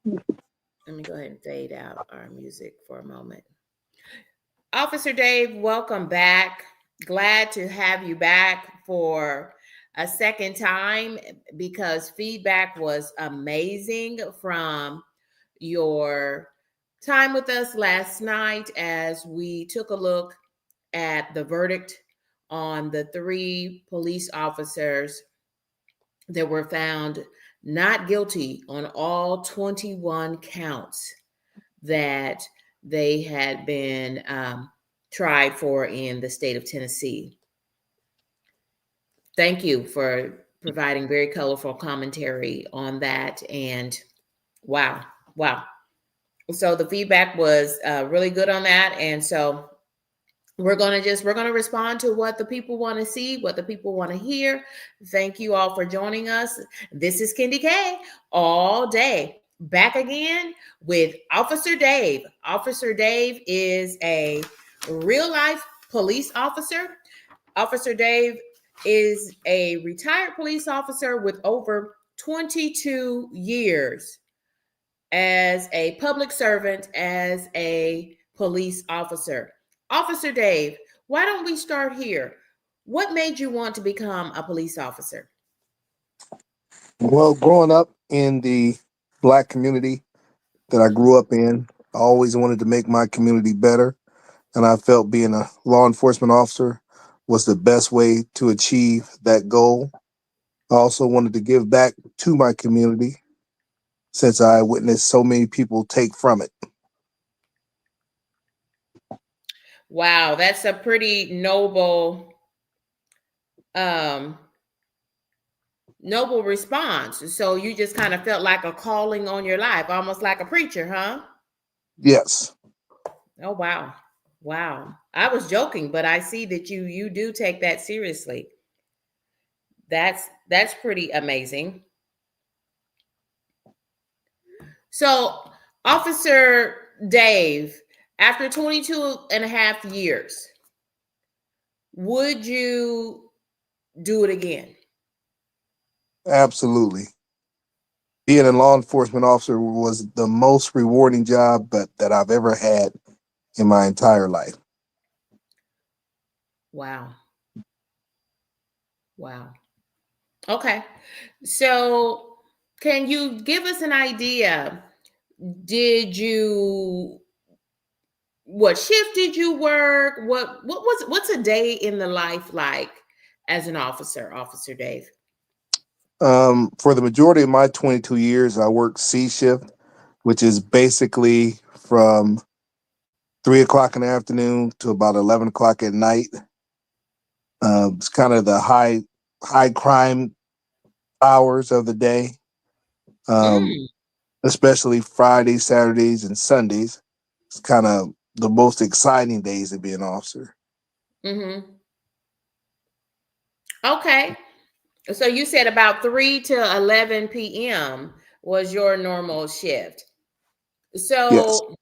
Let me go ahead and fade out our music for a moment. Officer Dave, welcome back. Glad to have you back for a second time because feedback was amazing from your time with us last night as we took a look at the verdict on the three police officers that were found not guilty on all 21 counts that they had been tried for in the state of Tennessee. Thank you for providing very colorful commentary on that. And wow, wow. So the feedback was really good on that. And so we're gonna respond to what the people want to see, what the people want to hear. Thank you all for joining us. This is Kendi K all day, back again with Officer Dave. Officer Dave is a real life police officer. Officer Dave is a retired police officer with over 22 years as a public servant, as a police officer. Officer Dave, why don't we start here? What made you want to become a police officer? Well, growing up in the black community that I grew up in, I always wanted to make my community better. And I felt being a law enforcement officer was the best way to achieve that goal. I also wanted to give back to my community since I witnessed so many people take from it. Wow, that's a pretty um noble response. So you just kind of felt like a calling on your life, almost like a preacher, huh? Yes, Oh wow. Wow. I was joking, but I see that you do take that seriously. That's pretty amazing. So, Officer Dave, after 22 and a half years, would you do it again? absolutely. Being a law enforcement officer was the most rewarding job that I've ever had in my entire life. Wow. Wow. Okay. So, can you give us an idea? Did you what shift did you work? What's a day in the life like as an officer, Officer Dave? For the majority of my 22 years, I worked C shift, which is basically from 3 o'clock in the afternoon to about 11 o'clock at night. It's kind of the high crime hours of the day, um, Mm, especially Fridays, Saturdays, and Sundays. It's kind of the most exciting days to be an officer. mm-hmm. Okay. So you said about 3 to 11 p.m. was your normal shift. Yes. So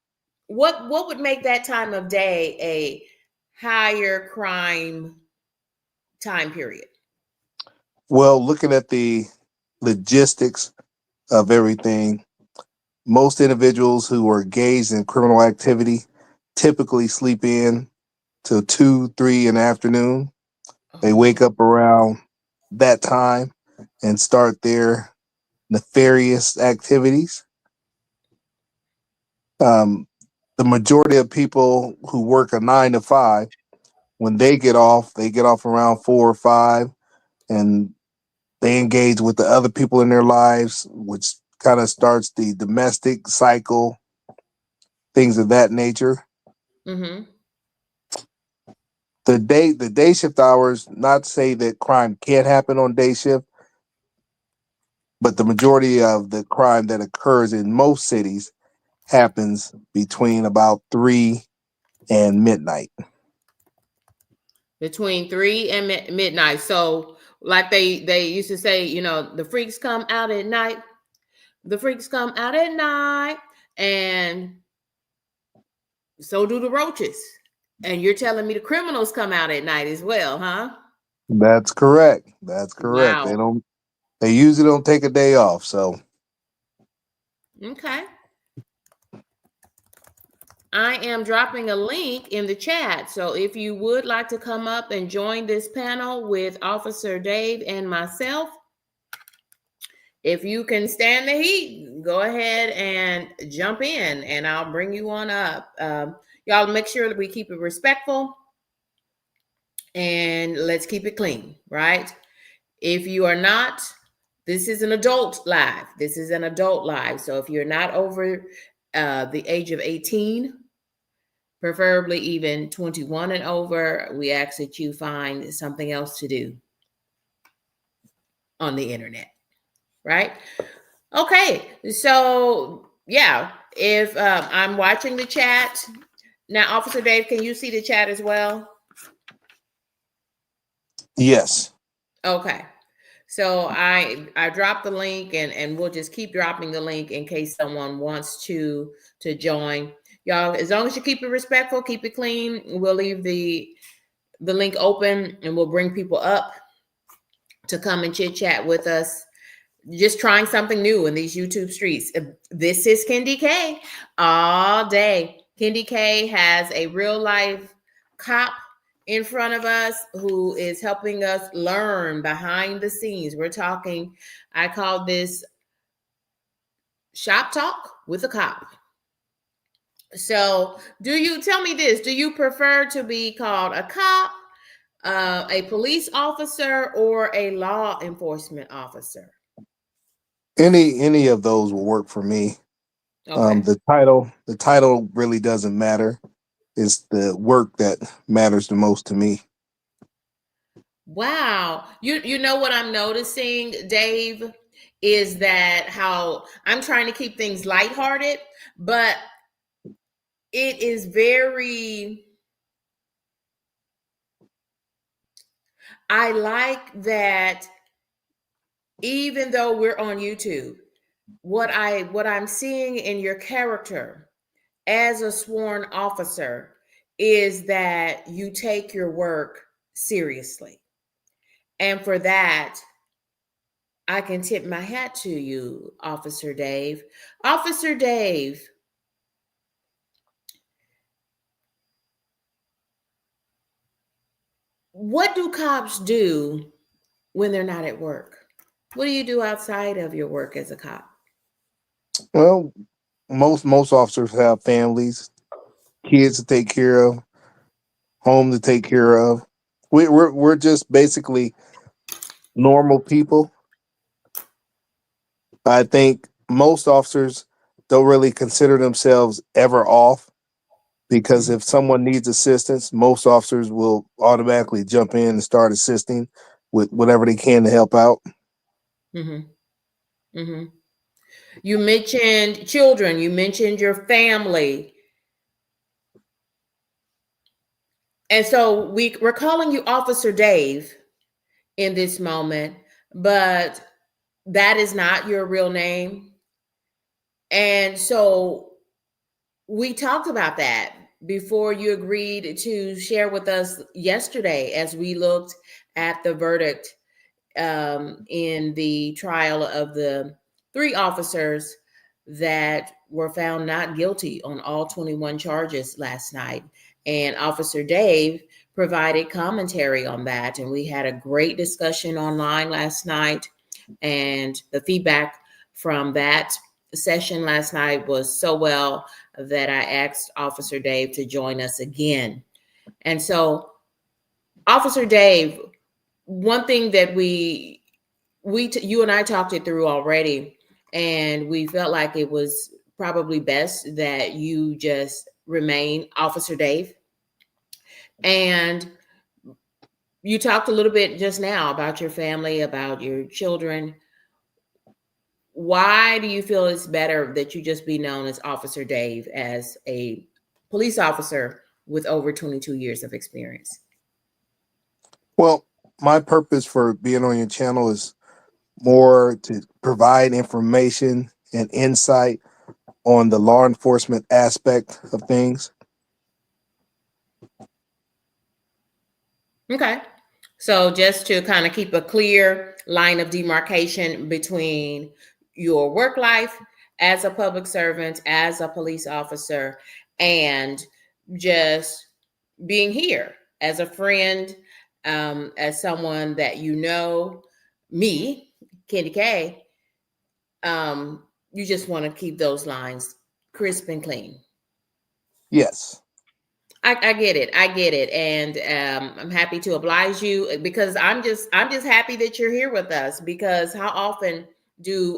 what would make that time of day a higher crime time period? Well, looking at the logistics of everything, most individuals who are engaged in criminal activity typically sleep in till 2, 3 in the afternoon. They wake Oh. up around that time and start their nefarious activities. Um, the majority of people who work a 9 to 5, when they get off around 4 or 5, and they engage with the other people in their lives, which kind of starts the domestic cycle, things of that nature. Mm-hmm. The day shift hours, not to say that crime can't happen on day shift, but the majority of the crime that occurs in most cities happens between about 3 and midnight. Between 3 and midnight. So like they used to say, the freaks come out at night. The freaks come out at night, and so do the roaches. And you're telling me the criminals come out at night as well, huh? That's correct. That's correct. Wow. They usually don't take a day off. So Okay. I am dropping a link in the chat. So if you would like to come up and join this panel with Officer Dave and myself, if you can stand the heat, go ahead and jump in and I'll bring you on up. Y'all make sure that we keep it respectful and let's keep it clean, right? If you are not, this is an adult live. This is an adult live. So if you're not over the age of 18, preferably even 21 and over, we ask that you find something else to do on the internet, right? Okay, so yeah, if I'm watching the chat now, Officer Dave, can you see the chat as well? Yes. Okay. So I dropped the link and we'll just keep dropping the link in case someone wants to join. Y'all, as long as you keep it respectful, keep it clean, we'll leave the link open and we'll bring people up to come and chit chat with us. Just trying something new in these YouTube streets. This is Kendi K all day. Kendi K has a real life cop in front of us who is helping us learn behind the scenes. We're talking, I call this shop talk with a cop. So do you tell me this? Do you prefer to be called a cop, a police officer, or a law enforcement officer? Any of those will work for me. Okay. The title really doesn't matter. It's the work that matters the most to me. Wow. You know what I'm noticing, Dave, is that how I'm trying to keep things lighthearted, but it is very I like that even though we're on YouTube, what I'm seeing in your character as a sworn officer is that you take your work seriously. And for that, I can tip my hat to you, Officer Dave. Officer Dave, what do cops do when they're not at work? What do you do outside of your work as a cop? Well, most officers have families, kids to take care of, home to take care of. We're just basically normal people. I think most officers don't really consider themselves ever off because Mm-hmm. if someone needs assistance, most officers will automatically jump in and start assisting with whatever they can to help out. Mm-hmm. Mm-hmm. You mentioned children, you mentioned your family. And so we're calling you Officer Dave in this moment, but that is not your real name. And so we talked about that before you agreed to share with us yesterday as we looked at the verdict in the trial of the 3 officers that were found not guilty on all 21 charges last night. And Officer Dave provided commentary on that. And we had a great discussion online last night. And the feedback from that session last night was so well that I asked Officer Dave to join us again. And so, Officer Dave, one thing that you and I talked it through already, and we felt like it was probably best that you just remain Officer Dave. And you talked a little bit just now about your family, about your children. Why do you feel it's better that you just be known as Officer Dave as a police officer with over 22 years of experience? Well, my purpose for being on your channel is more to provide information and insight on the law enforcement aspect of things. Okay. So just to kind of keep a clear line of demarcation between your work life as a public servant, as a police officer, and just being here as a friend, as someone that you know, me, Candy K. You just want to keep those lines crisp and clean. Yes. I get it. I get it, and I'm happy to oblige you because I'm just happy that you're here with us. Because how often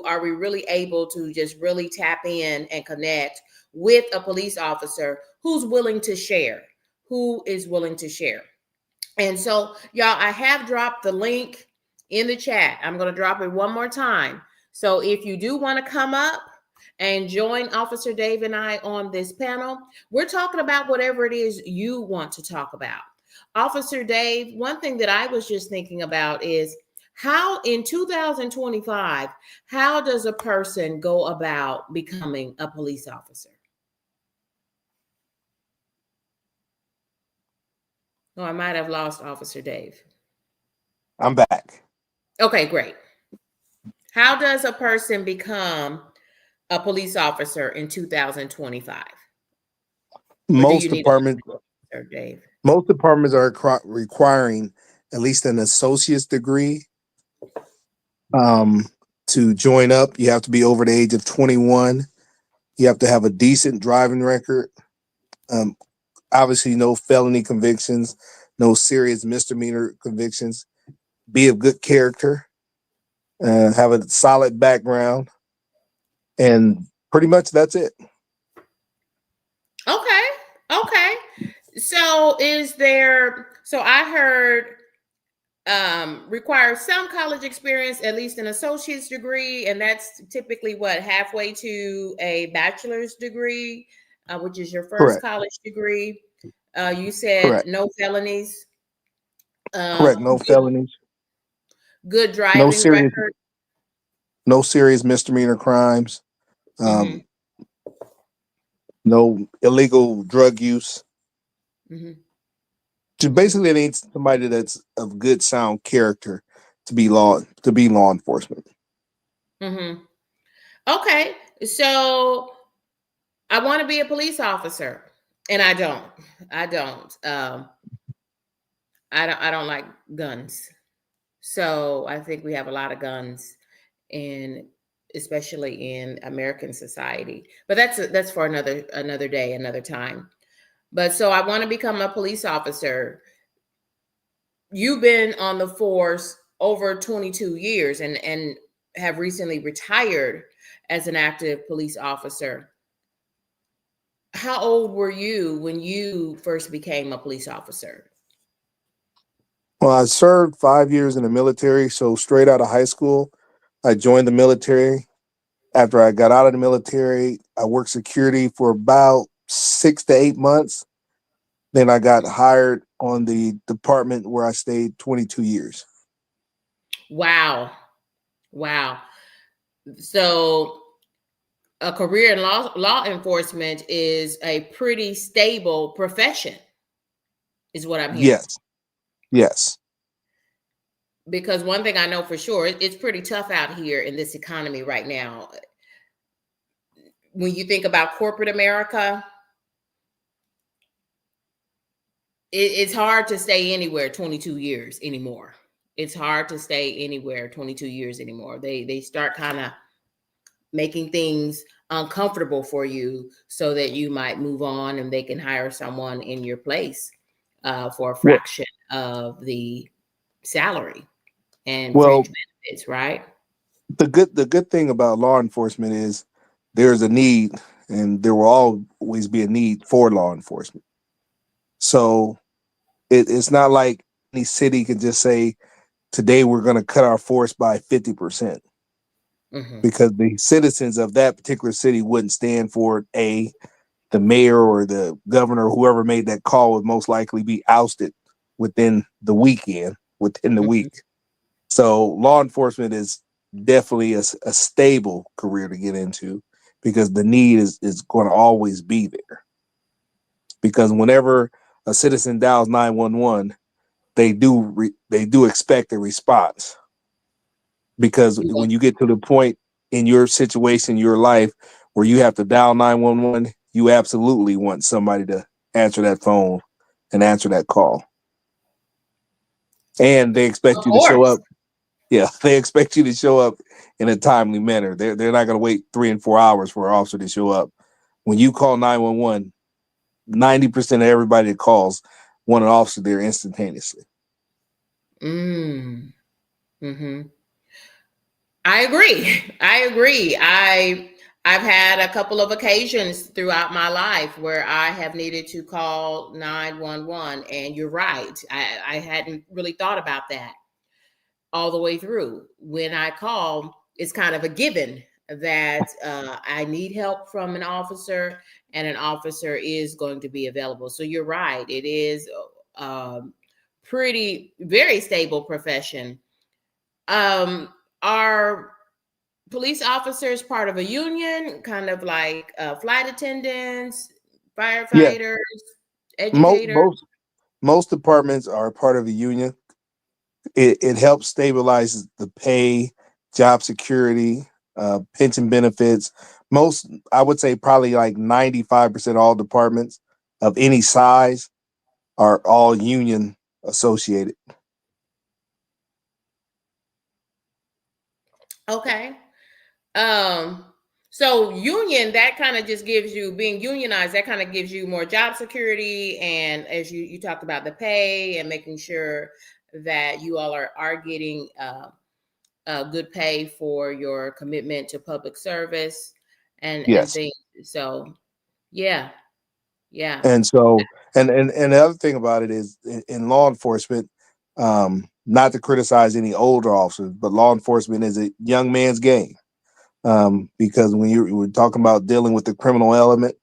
are we really able to just really tap in and connect with a police officer who's willing to share, who is willing to share? And so, y'all, I have dropped the link in the chat. I'm going to drop it one more time. So if you do want to come up and join Officer Dave and I on this panel, we're talking about whatever it is you want to talk about. Officer Dave, one thing that I was just thinking about is how in 2025, how does a person go about becoming a police officer? Oh, I might have lost Officer Dave. I'm back. Okay, great. How does a person become a police officer in 2025? Most departments, Dave? Most departments are requiring at least an associate's degree. To join up, you have to be over the age of 21. You have to have a decent driving record. Obviously, no felony convictions, no serious misdemeanor convictions. Be of good character, have a solid background, and pretty much that's it. Okay. So I heard requires some college experience, at least an associate's degree, and that's typically what, halfway to a bachelor's degree, which is your first Correct. college degree. You said Correct. no felonies. Correct. No felonies. Good driving record. No serious misdemeanor crimes. No illegal drug use. Just basically, it needs somebody that's of good, sound character to be law enforcement. Okay, so I want to be a police officer, and I don't. I don't like guns. So I think we have a lot of guns, especially in American society. But that's for another day, another time. But so I want to become a police officer. You've been on the force over 22 years and have recently retired as an active police officer. How old were you when you first became a police officer? Well, I served 5 years in the military. So straight out of high school, I joined the military. After I got out of the military, I worked security for about 6 to 8 months. Then I got hired on the department where I stayed 22 years. Wow. So a career in law enforcement is a pretty stable profession, is what I'm hearing. Yes. Because one thing I know for sure, it's pretty tough out here in this economy right now. When you think about corporate America, it's hard to stay anywhere 22 years anymore. It's hard to stay anywhere 22 years anymore. They start kind of making things uncomfortable for you so that you might move on and they can hire someone in your place for a fraction of the salary and fringe benefits, right? The good thing about law enforcement is there's a need, and there will always be a need for law enforcement. So it's not like any city can just say, today we're going to cut our force by 50%. Because the citizens of that particular city wouldn't stand for it. The mayor or the governor, whoever made that call, would most likely be ousted within the week. So law enforcement is definitely a stable career to get into, because the need is going to always be there. Because whenever a citizen dials 911, they do expect a response. Because when you get to the point in your situation, your life, where you have to dial 911, you absolutely want somebody to answer that phone and answer that call. And they expect Of you to show course. up. Yeah, they expect you to show up in a timely manner. They're not going to wait 3 and 4 hours for an officer to show up. When you call 911, 90% of everybody that calls want an officer there instantaneously. Mm-hmm. I agree. I agree. I've had a couple of occasions throughout my life where I have needed to call 911, and you're right. I hadn't really thought about that all the way through. When I call, it's kind of a given that I need help from an officer, and an officer is going to be available. So you're right. It is pretty very stable profession. Are police officers part of a union, kind of like flight attendants, Yeah, firefighters, most educators? most most departments are part of a union. It helps stabilize the pay, job security, pension benefits. Most, I would say, probably like 95% of all departments of any size are all union associated. Okay. Um, so union, that kind of just gives you, being unionized, that kind of gives you more job security. And as you talked about the pay and making sure that you all are getting good pay for your commitment to public service and Yes. things. So yeah, yeah. And so, and the other thing about it is in law enforcement, not to criticize any older officers, but law enforcement is a young man's game. Because when we're talking about dealing with the criminal element,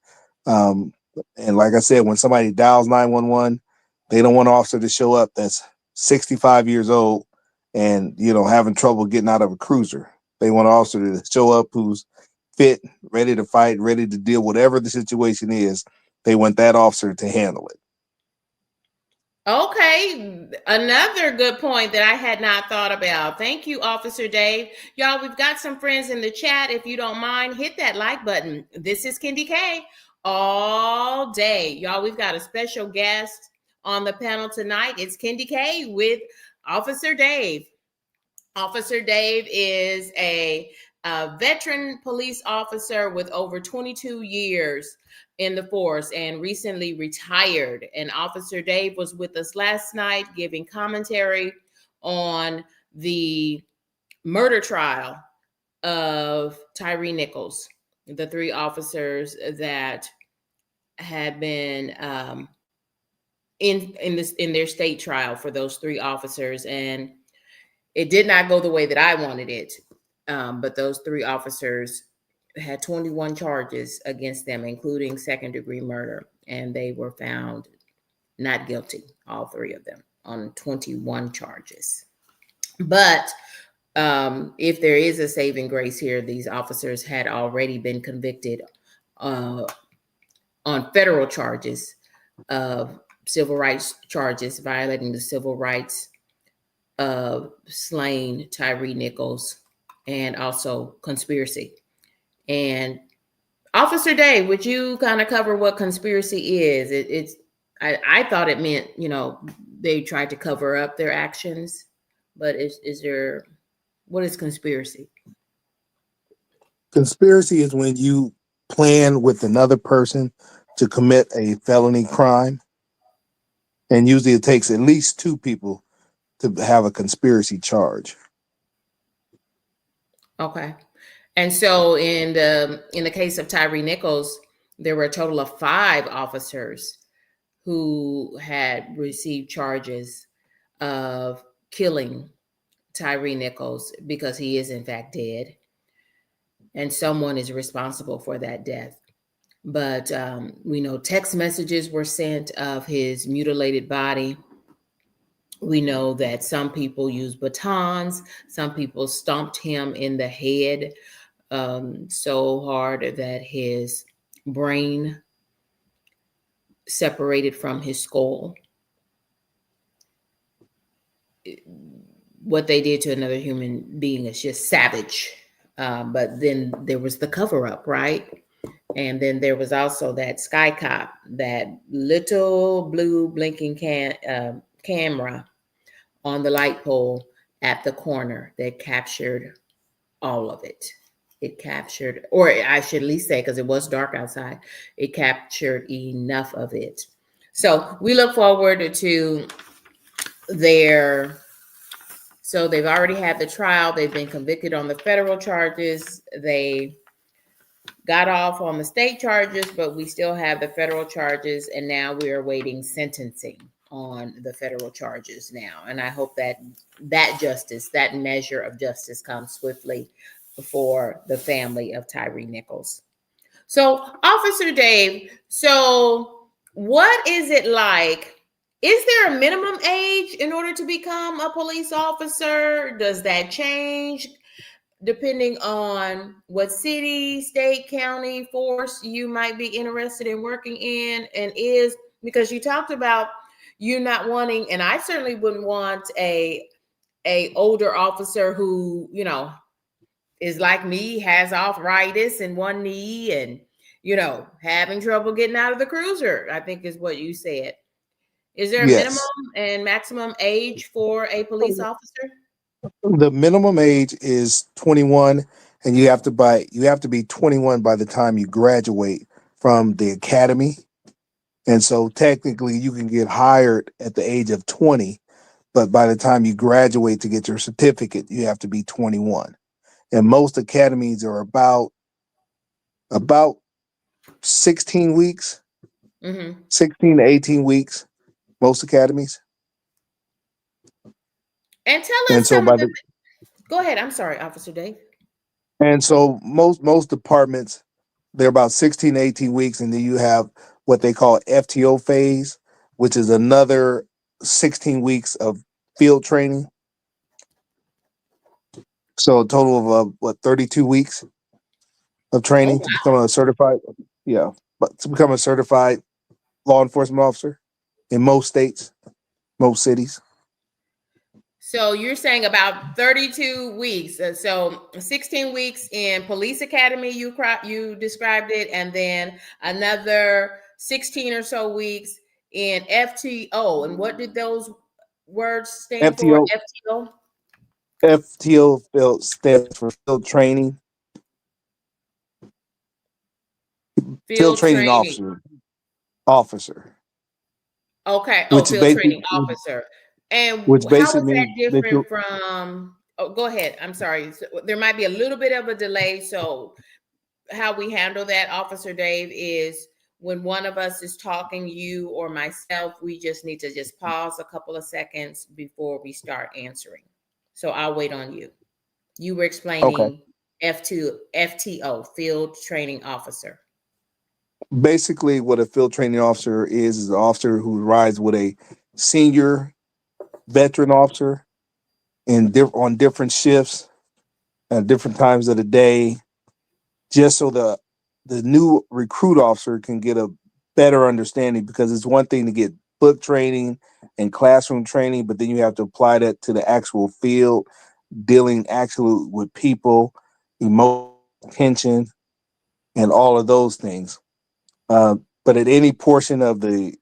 um, and like I said, when somebody dials 911, they don't want an officer to show up that's 65 years old and having trouble getting out of a cruiser. They want an officer to show up who's fit, ready to fight, ready to deal whatever the situation is. They want that officer to handle it. Okay, another good point that I had not thought about. Thank you, Officer Dave. Y'all, we've got some friends in the chat. If you don't mind, hit that like button. This is Kendi K all day. Y'all, we've got a special guest on the panel tonight. It's Kendi K with Officer Dave. Officer Dave is a veteran police officer with over 22 years in the force and recently retired. And Officer Dave was with us last night giving commentary on the murder trial of Tyre Nichols, the three officers that had been in their state trial for those three officers. And it did not go the way that I wanted it. But those three officers had 21 charges against them, including second-degree murder, and they were found not guilty, all three of them, on 21 charges. But if there is a saving grace here, these officers had already been convicted on federal charges of civil rights charges, violating the civil rights of slaying Tyre Nichols, and also conspiracy. And Officer Dave, would you kind of cover what conspiracy is? I thought it meant, they tried to cover up their actions, but what is conspiracy? Conspiracy is when you plan with another person to commit a felony crime. And usually it takes at least two people to have a conspiracy charge. Okay. And so in the case of Tyre Nichols, there were a total of 5 officers who had received charges of killing Tyre Nichols because he is in fact dead, and someone is responsible for that death. But we know text messages were sent of his mutilated body. We know that some people used batons, some people stomped him in the head so hard that his brain separated from his skull. What they did to another human being is just savage. But then there was the cover up, right? And then there was also that Sky Cop, that little blue blinking camera on the light pole at the corner that captured all of it. It captured, or I should at least say, because it was dark outside, it captured enough of it. So we look forward to their. So they've already had the trial. They've been convicted on the federal charges. They got off on the state charges, but we still have the federal charges, and now we are awaiting sentencing on the federal charges now. And I hope that that measure of justice comes swiftly for the family of Tyree Nichols. So, Officer Dave, so what is it like? Is there a minimum age in order to become a police officer? Does that change depending on what city, state, county, force you might be interested in working in? And is, because you talked about you not wanting, and I certainly wouldn't want a older officer who, is like me, has arthritis in one knee and, having trouble getting out of the cruiser, I think is what you said. Is there a minimum Yes. and maximum age for a police officer? The minimum age is 21, and you have to be 21 by the time you graduate from the academy. And so technically you can get hired at the age of 20, but by the time you graduate to get your certificate, you have to be 21. And most academies are about 16 weeks, Mm-hmm. 16 to 18 weeks, most academies. And tell And us so some of by the. the Go ahead. I'm sorry, Officer Dave. and so most departments, they're about 16 to 18 weeks, and then you have what they call FTO phase, which is another 16 weeks of field training. So a total of 32 weeks of Oh, training to wow. become a certified, yeah, but to become a certified law enforcement officer in most states, most cities. So you're saying about 32 weeks. So 16 weeks in police academy, you described it, and then another 16 or so weeks in FTO. And what did those words stand for? FTO FTO? FTO field stands for field Field training training. officer, Okay. Oh, which field basically training officer. And which how is basically that means that different you from? Oh, go ahead. I'm sorry. So there might be a little bit of a delay. So how we handle that, Officer Dave, is when one of us is talking, you or myself, we just need to just pause a couple of seconds before we start answering. So I'll wait on you. You were okay. explaining F2 FTO, Field Training Officer. Basically, what a field training officer is an officer who rides with a senior veteran officer on different shifts at different times of the day, just so the new recruit officer can get a better understanding. Because it's one thing to get book training and classroom training, but then you have to apply that to the actual field, dealing actually with people, emotion, tension, and all of those things. But at any portion of the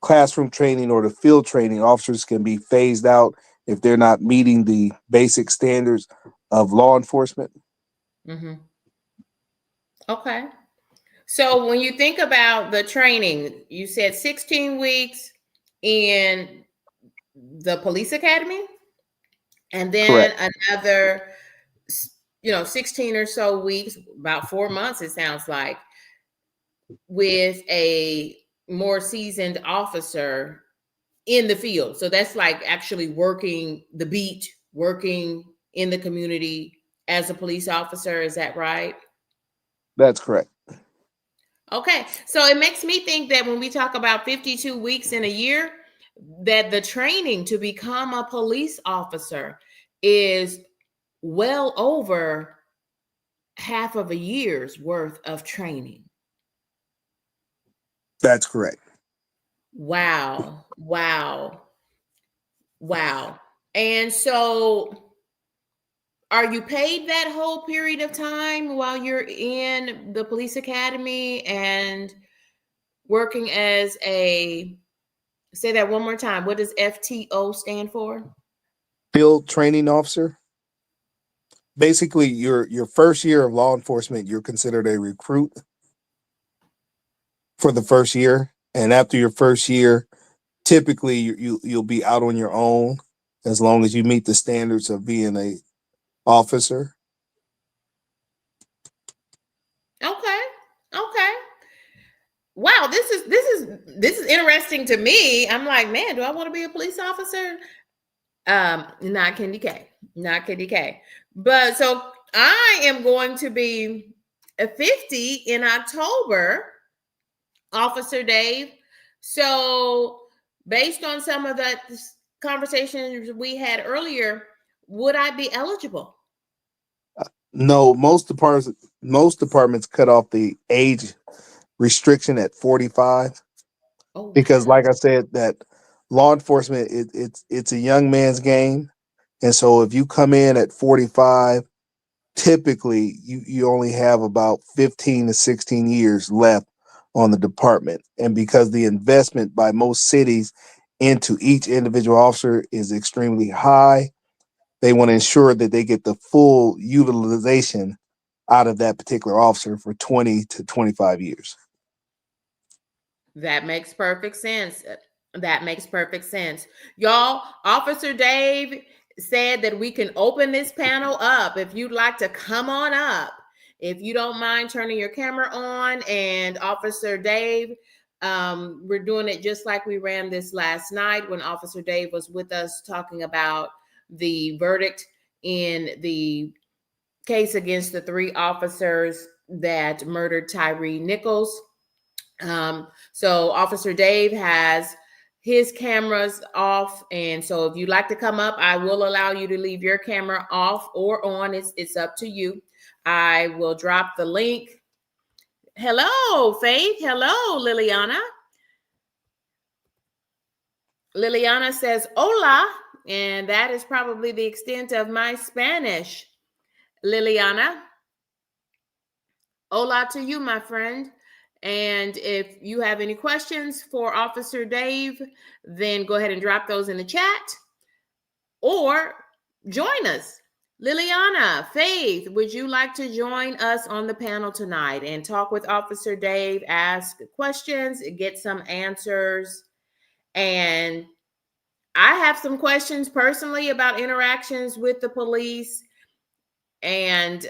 classroom training or the field training, officers can be phased out if they're not meeting the basic standards of law enforcement. Mm-hmm. Okay. So when you think about the training, you said 16 weeks in the police academy, and then Correct. another 16 or so weeks, about 4 months, it sounds like, with a more seasoned officer in the field. So that's like actually working the beat, working in the community as a police officer. Is that right? That's correct. Okay. So it makes me think that when we talk about 52 weeks in a year, that the training to become a police officer is well over half of a year's worth of training. That's correct. Wow. Wow. Wow. And so are you paid that whole period of time while you're in the police academy and working as a, say that one more time, what does FTO stand for? Field training officer. Basically, your first year of law enforcement, you're considered a recruit for the first year, and after your first year, typically you'll be out on your own as long as you meet the standards of being a officer. Okay. Okay. Wow, this is interesting to me. I'm like, man, do I want to be a police officer? Not Candy K. Not Candy K. But so I am going to be a 50 in October, Officer Dave. So based on some of the conversations we had earlier, would I be eligible? No, most departments cut off the age restriction at 45 Oh because, wow. like I said, that law enforcement it's a young man's game, and so if you come in at 45, typically you only have about 15 to 16 years left on the department, and because the investment by most cities into each individual officer is extremely high, they want to ensure that they get the full utilization out of that particular officer for 20 to 25 years. That makes perfect sense. That makes perfect sense. Y'all, Officer Dave said that we can open this panel up if you'd like to come on up. If you don't mind turning your camera on, and Officer Dave, we're doing it just like we ran this last night when Officer Dave was with us talking about the verdict in the case against the 3 officers that murdered Tyree Nichols. So Officer Dave has his cameras off, and so if you'd like to come up, I will allow you to leave your camera off or on. It's up to you. I will drop the link. Hello, Faith. Hello, Liliana. Liliana says hola, and that is probably the extent of my Spanish. Liliana, hola to you, my friend. And if you have any questions for Officer Dave, then go ahead and drop those in the chat or join us. Liliana, Faith, would you like to join us on the panel tonight and talk with Officer Dave, ask questions, get some answers? And I have some questions personally about interactions with the police, and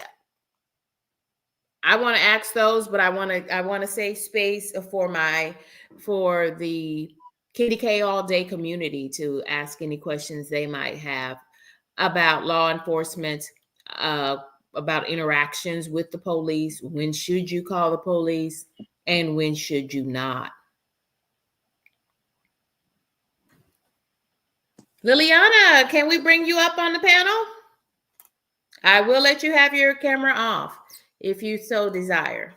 I want to ask those, but I want to save space for the Kitty K all day community to ask any questions they might have about law enforcement, uh, about interactions with the police. When should you call the police, and when should you not? Liliana, can we bring you up on the panel? I will let you have your camera off if you so desire.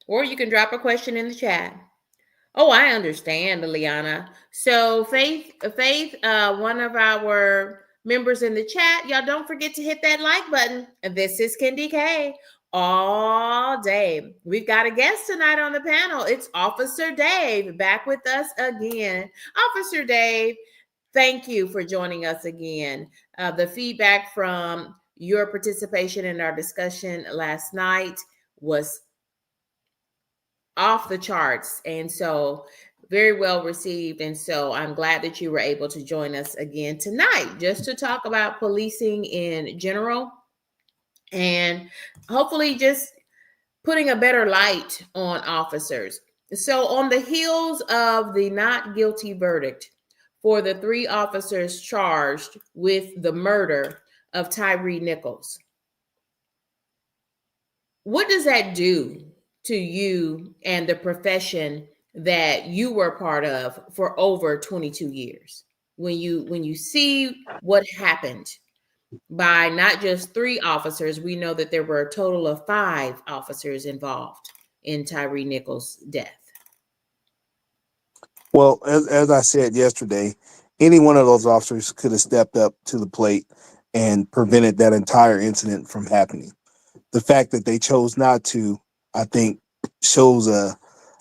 Or you can drop a question in the chat. Oh, I understand, Liliana. So Faith, one of our members in the chat, y'all don't forget to hit that like button. This is Candy K all day. We've got a guest tonight on the panel. It's Officer Dave back with us again. Officer Dave, thank you for joining us again. The feedback from your participation in our discussion last night was off the charts, and so very well received. And so I'm glad that you were able to join us again tonight just to talk about policing in general, and hopefully just putting a better light on officers. So on the heels of the not guilty verdict for the 3 officers charged with the murder of Tyree Nichols, what does that do to you and the profession that you were part of for over 22 years? When you see what happened by not just 3 officers, we know that there were a total of 5 officers involved in Tyree Nichols' death. Well, as I said yesterday, Any one of those officers could have stepped up to the plate and prevented that entire incident from happening. The fact that they chose not to, I think, shows a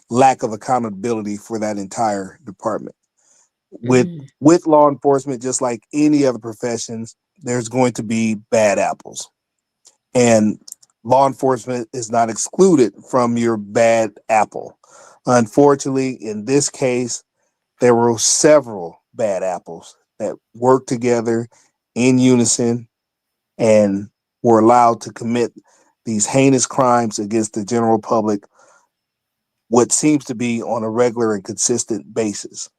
lack of accountability for that entire department. With Mm, with law enforcement, just like any other professions, there's going to be bad apples. And law enforcement is not excluded from your bad apple. Unfortunately, in this case, there were several bad apples that worked together in unison and were allowed to commit these heinous crimes against the general public, what seems to be on a regular and consistent basis.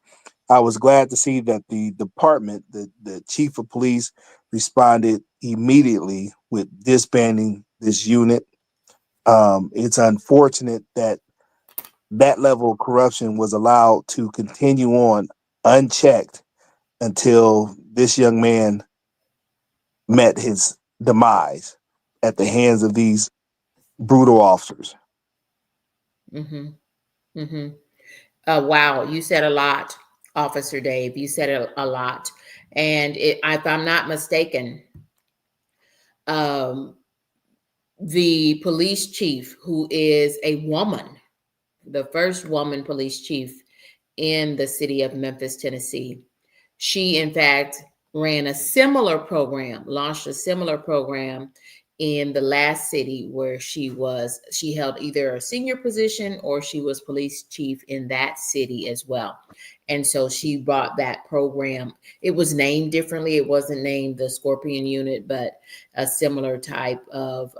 I was glad to see that the department, the chief of police, responded immediately with disbanding this unit. It's unfortunate that that level of corruption was allowed to continue on unchecked until this young man met his demise at the hands of these brutal officers. mm-hmm, mm-hmm. Wow, you said a lot, Officer Dave. You said a lot. And if I'm not mistaken, um, the police chief, who is a woman, the first woman police chief in the city of Memphis, Tennessee, she, in fact, ran a similar program, launched a similar program in the last city where she held either a senior position or she was police chief in that city as well. And so she brought that program. It was named differently. It wasn't named the Scorpion Unit, but a similar type of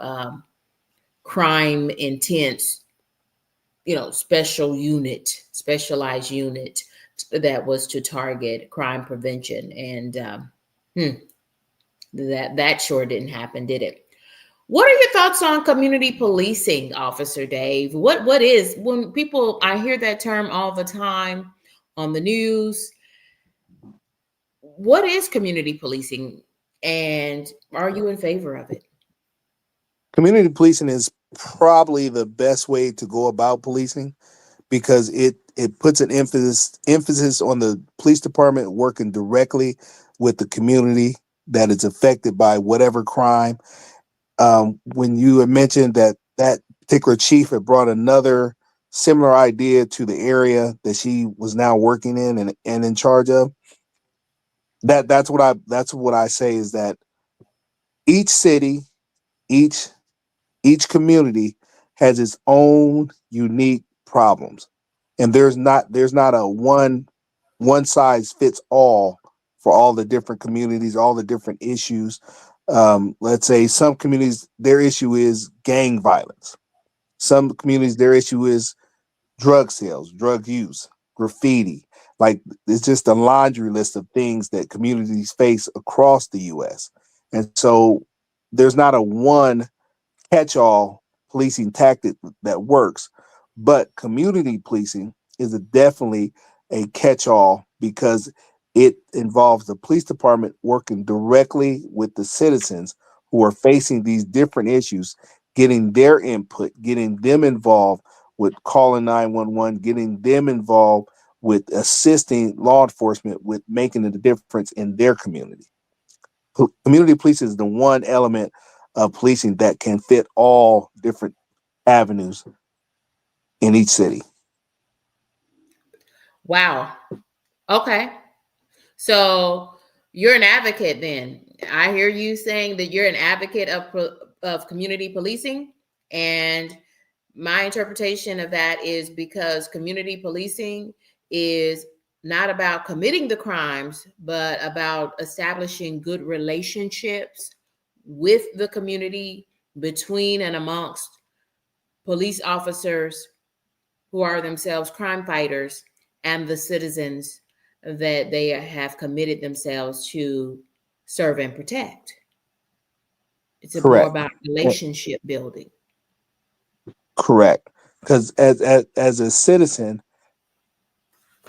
crime intense, special unit, specialized unit that was to target crime prevention. And that sure didn't happen, did it? What are your thoughts on community policing, Officer Dave? What is, when people, I hear that term all the time on the news, what is community policing, and are you in favor of it? Community policing is probably the best way to go about policing because it puts an emphasis on the police department working directly with the community that is affected by whatever crime. When you had mentioned that that particular chief had brought another similar idea to the area that she was now working in and in charge of, that's what I say is that each city, each each community has its own unique problems, and there's not a one size fits all for all the different communities, all the different issues. Let's say some communities, their issue is gang violence. Some communities, their issue is drug sales, drug use, graffiti. Like, it's just a laundry list of things that communities face across the U.S. And so there's not a one catch-all policing tactic that works, but community policing is definitely a catch-all because it involves the police department working directly with the citizens who are facing these different issues, getting their input, getting them involved with calling 911, getting them involved with assisting law enforcement with making a difference in their community. Community policing is the one element of policing that can fit all different avenues in each city. Wow. Okay. So you're an advocate then. I hear you saying that you're an advocate of community policing, and my interpretation of that is because community policing is not about committing the crimes, but about establishing good relationships with the community, between and amongst police officers who are themselves crime fighters and the citizens that they have committed themselves to serve and protect. It's more Correct. about Yeah, relationship building. correct. Because as a citizen,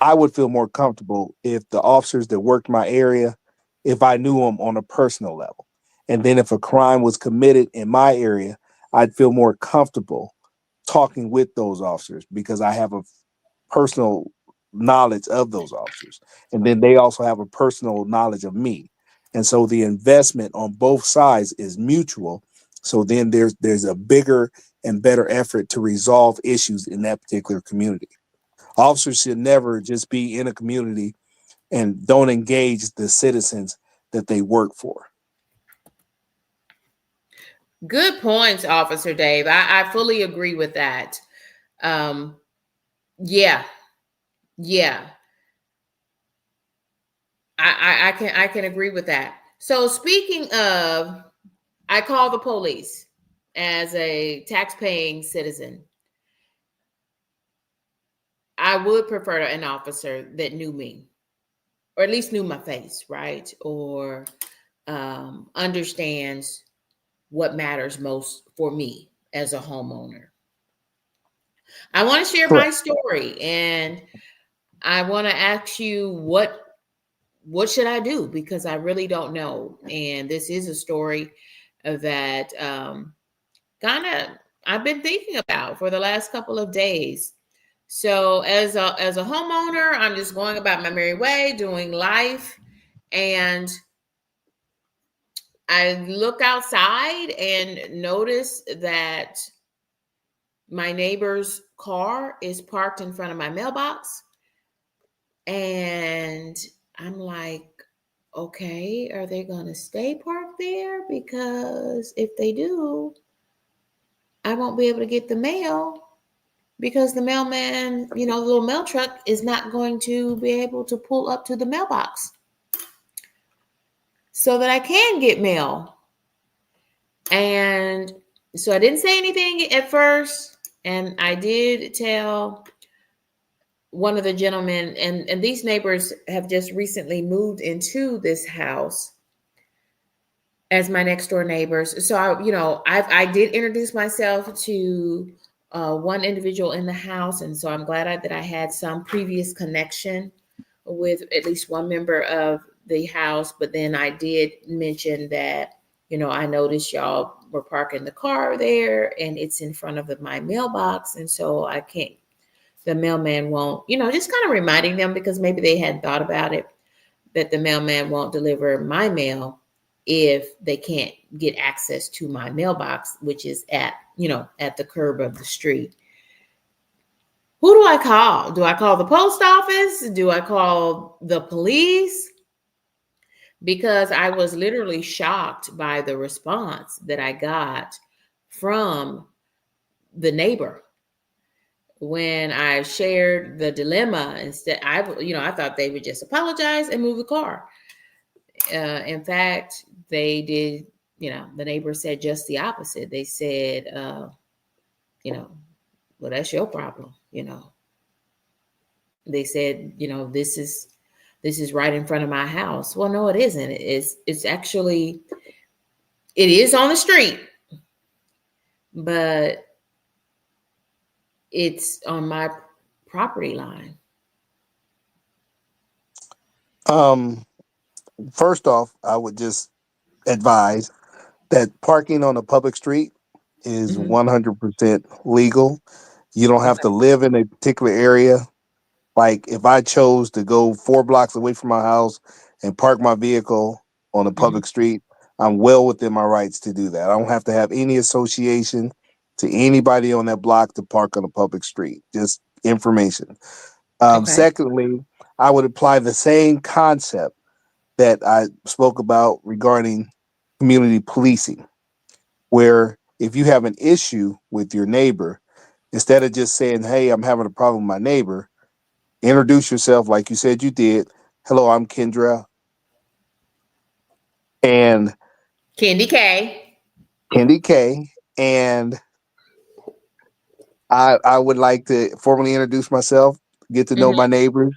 I would feel more comfortable if the officers that worked my area, if I knew them on a personal level. And then if a crime was committed in my area, I'd feel more comfortable talking with those officers because I have a personal knowledge of those officers. And then they also have a personal knowledge of me. And so the investment on both sides is mutual. So then there's a bigger and better effort to resolve issues in that particular community. Officers should never just be in a community and don't engage the citizens that they work for. Good points, Officer Dave. I fully agree with that. Um, yeah, yeah. I can agree with that. So speaking of, I call the police as a tax-paying citizen. I would prefer an officer that knew me, or at least knew my face, right? Or understands what matters most for me as a homeowner. I want to share my Correct. story, and I want to ask you what should I do, because I really don't know. And this is a story that kind of I've been thinking about for the last couple of days. So as a homeowner, I'm just going about my merry way, doing life, and I look outside and notice that my neighbor's car is parked in front of my mailbox. And I'm like, okay, are they going to stay parked there? Because if they do, I won't be able to get the mail, because the mailman, the little mail truck is not going to be able to pull up to the mailbox so that I can get mail. And so I didn't say anything at first. And I did tell one of the gentlemen, and these neighbors have just recently moved into this house as my next door neighbors. So I did introduce myself to one individual in the house, and so I'm glad that I had some previous connection with at least one member of the house. But then I did mention that I noticed y'all were parking the car there, and it's in front of my mailbox, and so I can't. The mailman won't, just kind of reminding them, because maybe they hadn't thought about it, that the mailman won't deliver my mail if they can't get access to my mailbox, which is at the curb of the street. Who do I call? Do I call the post office? Do I call the police? Because I was literally shocked by the response that I got from the neighbor when I shared the dilemma. Instead, I thought they would just apologize and move the car. In fact, they did. The neighbor said just the opposite. They said, well, that's your problem. They said, this is right in front of my house. Well, no, it isn't. It's actually, it is on the street, but it's on my property line. First off, I would just advise that parking on a public street is Hmm. 100% legal. You don't have Okay. to live in a particular area. Like if I chose to go 4 blocks away from my house and park my vehicle on a Hmm. public street, I'm well within my rights to do that. I don't have to have any association to anybody on that block to park on a public street. Just information. Okay. Secondly, I would apply the same concept that I spoke about regarding community policing, where if you have an issue with your neighbor, instead of just saying, "Hey, I'm having a problem with my neighbor," introduce yourself like you said you did. "Hello, I'm Kendra and Candy K. Kendi K, and I would like to formally introduce myself, get to know my Hmm. neighbors.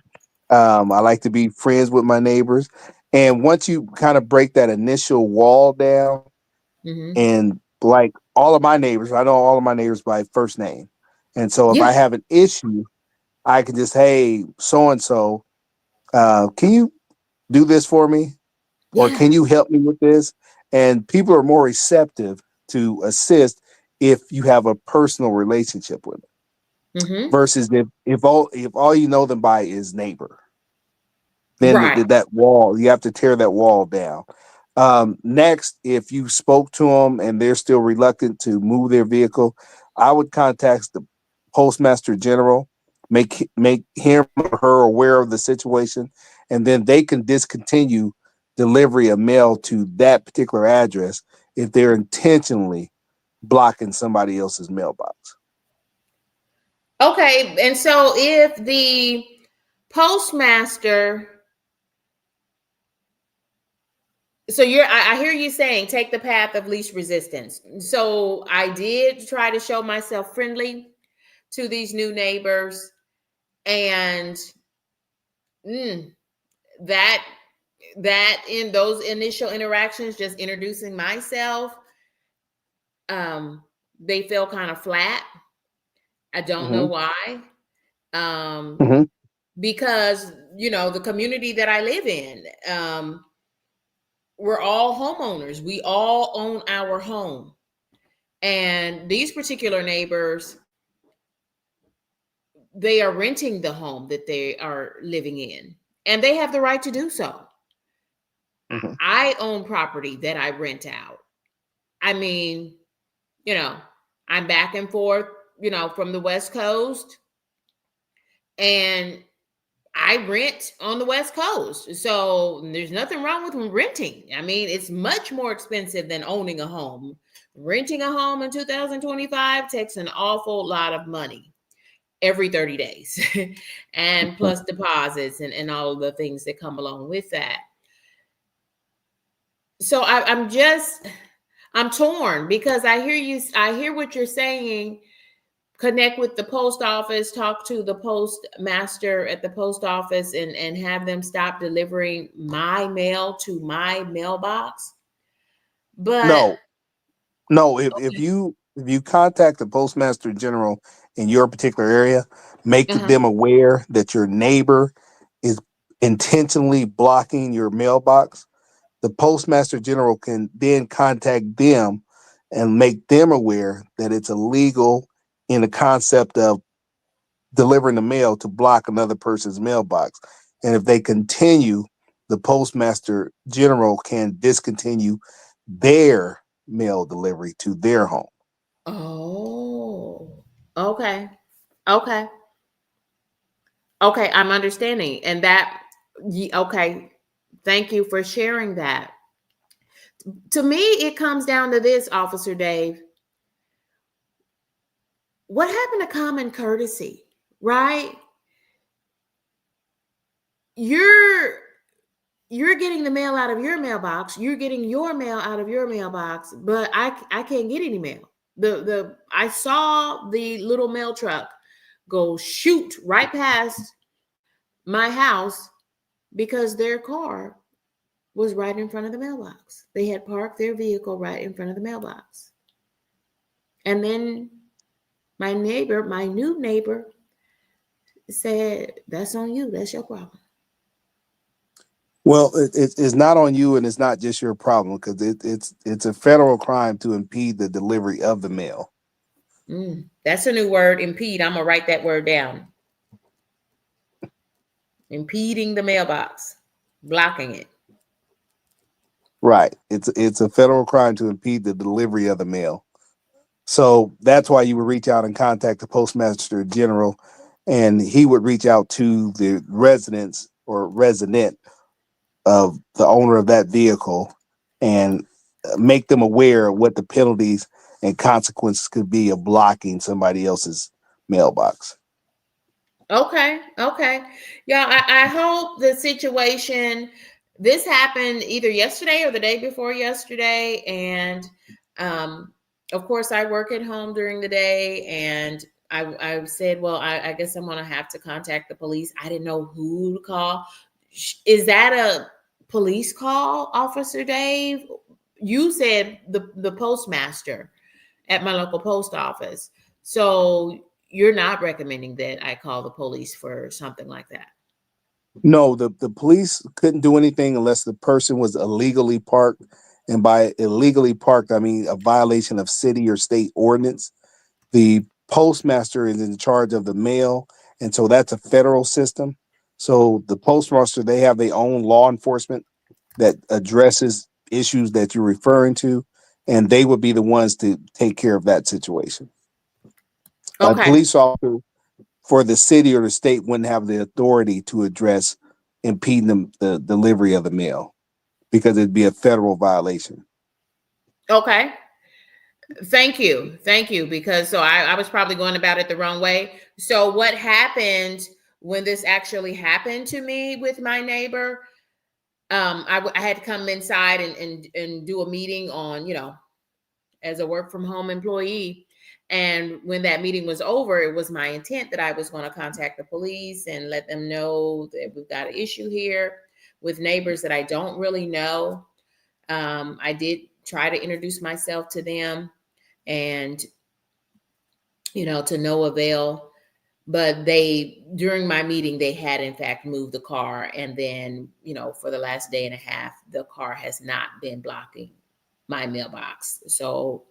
I like to be friends with my neighbors." And once you kind of break that initial wall down, Hmm. and like all of my neighbors, I know all of my neighbors by first name. And so if I Yeah. have an issue, I can just, "Hey, so and so, can you do this for me? Or Yeah. can you help me with this?" And people are more receptive to assist if you have a personal relationship with them. Mm-hmm. versus if all you know them by is neighbor, then Right. that wall, you have to tear that wall down. Next, if you spoke to them and they're still reluctant to move their vehicle, I would contact the postmaster general, make him or her aware of the situation, and then they can discontinue delivery of mail to that particular address if they're intentionally blocking somebody else's mailbox. Okay. And so if the postmaster, so I hear you saying take the path of least resistance. So I did try to show myself friendly to these new neighbors, and mm, that in those initial interactions, just introducing myself, um, they feel kind of flat. I don't know Mm-hmm. why. Um, Mm-hmm. because the community that I live in, we're all homeowners. We all own our home. And these particular neighbors, they are renting the home that they are living in, and they have the right to do so. Mm-hmm. I own property that I rent out. I mean, you know, I'm back and forth, from the West Coast, and I rent on the West Coast. So there's nothing wrong with renting. I mean, it's much more expensive than owning a home. Renting a home in 2025 takes an awful lot of money every 30 days, and plus deposits and all of the things that come along with that. So I'm torn, because I hear what you're saying. Connect with the post office, talk to the postmaster at the post office, and have them stop delivering my mail to my mailbox. But No, no. If you contact the postmaster general in your particular area, make uh-huh. them aware that your neighbor is intentionally blocking your mailbox. The postmaster general can then contact them and make them aware that it's illegal in the concept of delivering the mail to block another person's mailbox. And if they continue, the postmaster general can discontinue their mail delivery to their home. Oh, okay, okay, okay. I'm understanding, and okay. Thank you for sharing that. To me, it comes down to this, Officer Dave. What happened to common courtesy, right? You're you're getting the mail out of your mailbox. You're getting your mail out of your mailbox, but I can't get any mail. The I saw the little mail truck go shoot right past my house because their car was right in front of the mailbox. They had parked their vehicle right in front of the mailbox. And then my new neighbor said, "That's on you. That's your problem." Well, it's not on you, and it's not just your problem because it's a federal crime to impede the delivery of the mail. That's a new word, impede. I'm gonna write that word down. Impeding the mailbox, blocking it. Right. It's a federal crime to impede the delivery of the mail. So that's why you would reach out and contact the postmaster general, and he would reach out to the residents or resident of the owner of that vehicle and make them aware of what the penalties and consequences could be of blocking somebody else's mailbox. Okay, okay. Yeah, I hope the situation, this happened either yesterday or the day before yesterday. And of course, I work at home during the day. And I said, well, I guess I'm going to have to contact the police. I didn't know who to call. Is that a police call, Officer Dave? You said the postmaster at my local post office. So you're not recommending that I call the police for something like that? No, the police couldn't do anything unless the person was illegally parked. And by illegally parked, I mean a violation of city or state ordinance. The postmaster is in charge of the mail, and so that's a federal system. So the postmaster, they have their own law enforcement that addresses issues that you're referring to, and they would be the ones to take care of that situation. A Okay. police officer for the city or the state wouldn't have the authority to address impeding the delivery of the mail because it'd be a federal violation. Okay. Thank you. Thank you. Because so I was probably going about it the wrong way. So what happened when this actually happened to me with my neighbor? I had to come inside and do a meeting on, as a work from home employee. And when that meeting was over, it was my intent that I was going to contact the police and let them know that we've got an issue here with neighbors that I don't really know. I did try to introduce myself to them, and to no avail. But during my meeting, they had in fact moved the car, and then for the last day and a half, the car has not been blocking my mailbox. So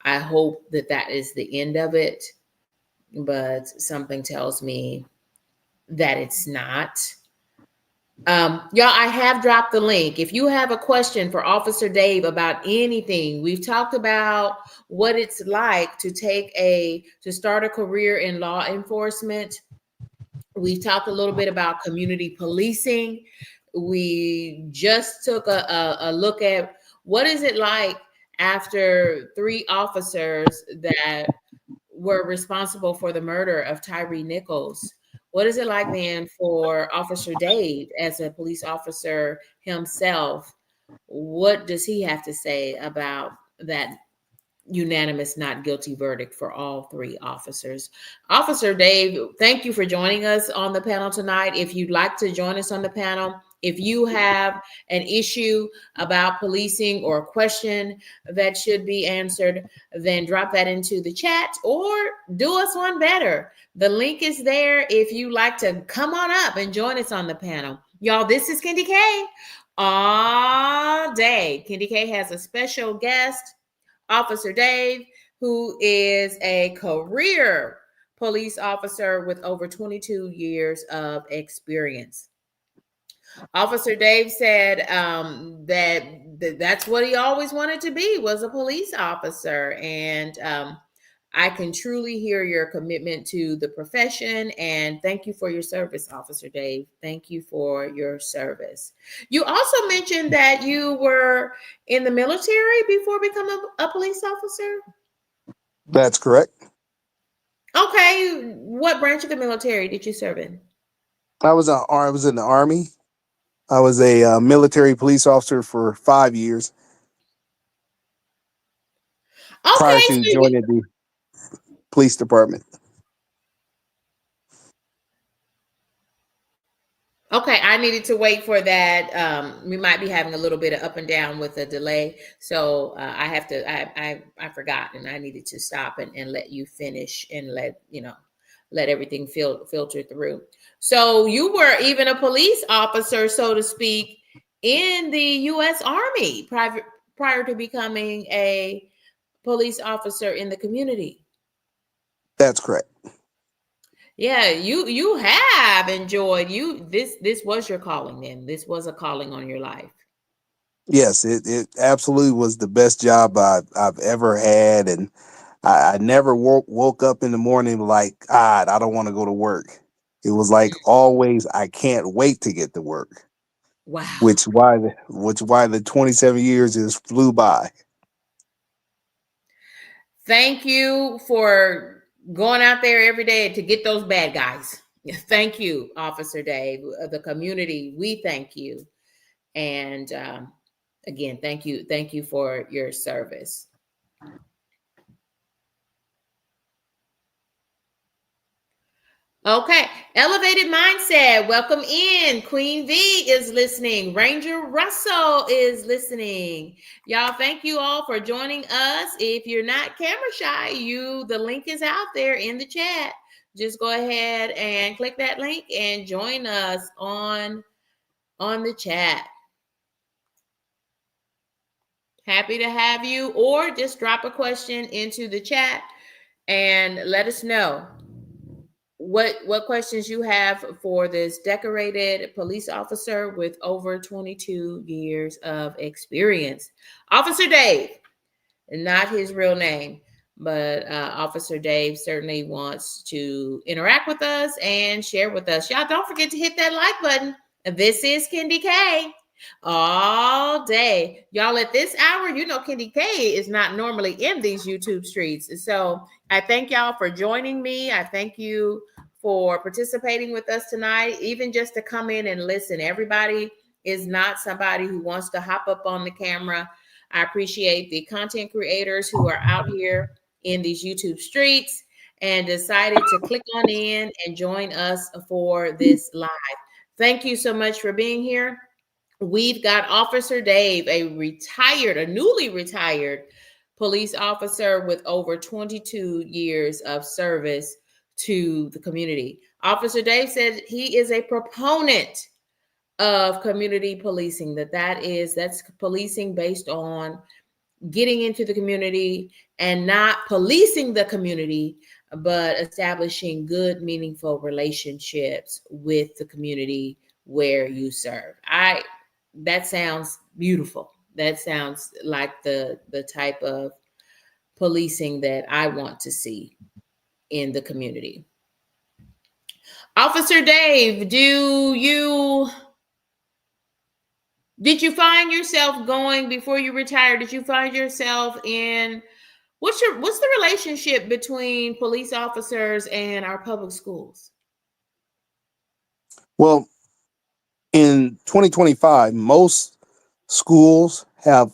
I hope that is the end of it, but something tells me that it's not. Y'all, I have dropped the link. If you have a question for Officer Dave about anything, we've talked about what it's like to start a career in law enforcement. We've talked a little bit about community policing. We just took a look at what is it like after 3 officers that were responsible for the murder of Tyree Nichols. What is it like then for Officer Dave as a police officer himself? What does he have to say about that unanimous not guilty verdict for all 3 officers? Officer Dave, thank you for joining us on the panel tonight. If you'd like to join us on the panel, if you have an issue about policing or a question that should be answered, then drop that into the chat or do us one better. The link is there if you like to come on up and join us on the panel. Y'all, this is Kendi K all day. Kendi K has a special guest, Officer Dave, who is a career police officer with over 22 years of experience. Officer Dave said that's what he always wanted to be, was a police officer. And I can truly hear your commitment to the profession. And thank you for your service, Officer Dave. Thank you for your service. You also mentioned that you were in the military before becoming a police officer. That's correct. Okay. What branch of the military did you serve in? I was in the Army. I was a military police officer for 5 years prior Okay. to joining the police department. Okay, I needed to wait for that. We might be having a little bit of up and down with a delay, so I have to. I forgot, and I needed to stop and let you finish and let everything filter through. So you were even a police officer, so to speak, in the U.S. Army prior to becoming a police officer in the community. That's correct. Yeah, you have enjoyed this was your calling then. This was a calling on your life. Yes, it absolutely was the best job I've ever had, and I never woke up in the morning like, God, I don't want to go to work. It was like always, I can't wait to get to work. Wow. Which why the 27 years just flew by. Thank you for going out there every day to get those bad guys. Thank you, Officer Dave. The community, we thank you. And again, thank you for your service. Okay, Elevated Mindset, welcome in. Queen V is listening. Ranger Russell is listening. Y'all, thank you all for joining us. If you're not camera shy, the link is out there in the chat. Just go ahead and click that link and join us on the chat. Happy to have you, or just drop a question into the chat and let us know what questions you have for this decorated police officer with over 22 years of experience. Officer Dave, not his real name, but Officer Dave certainly wants to interact with us and share with us. Y'all don't forget to hit that like button. This is Kendi K all day. Y'all, at this hour, you know Kendi K is not normally in these YouTube streets. So I thank y'all for joining me. I thank you for participating with us tonight, even just to come in and listen. Everybody is not somebody who wants to hop up on the camera. I appreciate the content creators who are out here in these YouTube streets and decided to click on in and join us for this live. Thank you so much for being here. We've got Officer Dave, a newly retired police officer with over 22 years of service to the community. Officer Dave said he is a proponent of community policing, that's policing based on getting into the community and not policing the community, but establishing good, meaningful relationships with the community where you serve. That sounds beautiful. That sounds like the type of policing that I want to see in the community. Officer Dave, did you find yourself going before you retired? Did you find yourself in what's the relationship between police officers and our public schools? Well, in 2025, most schools have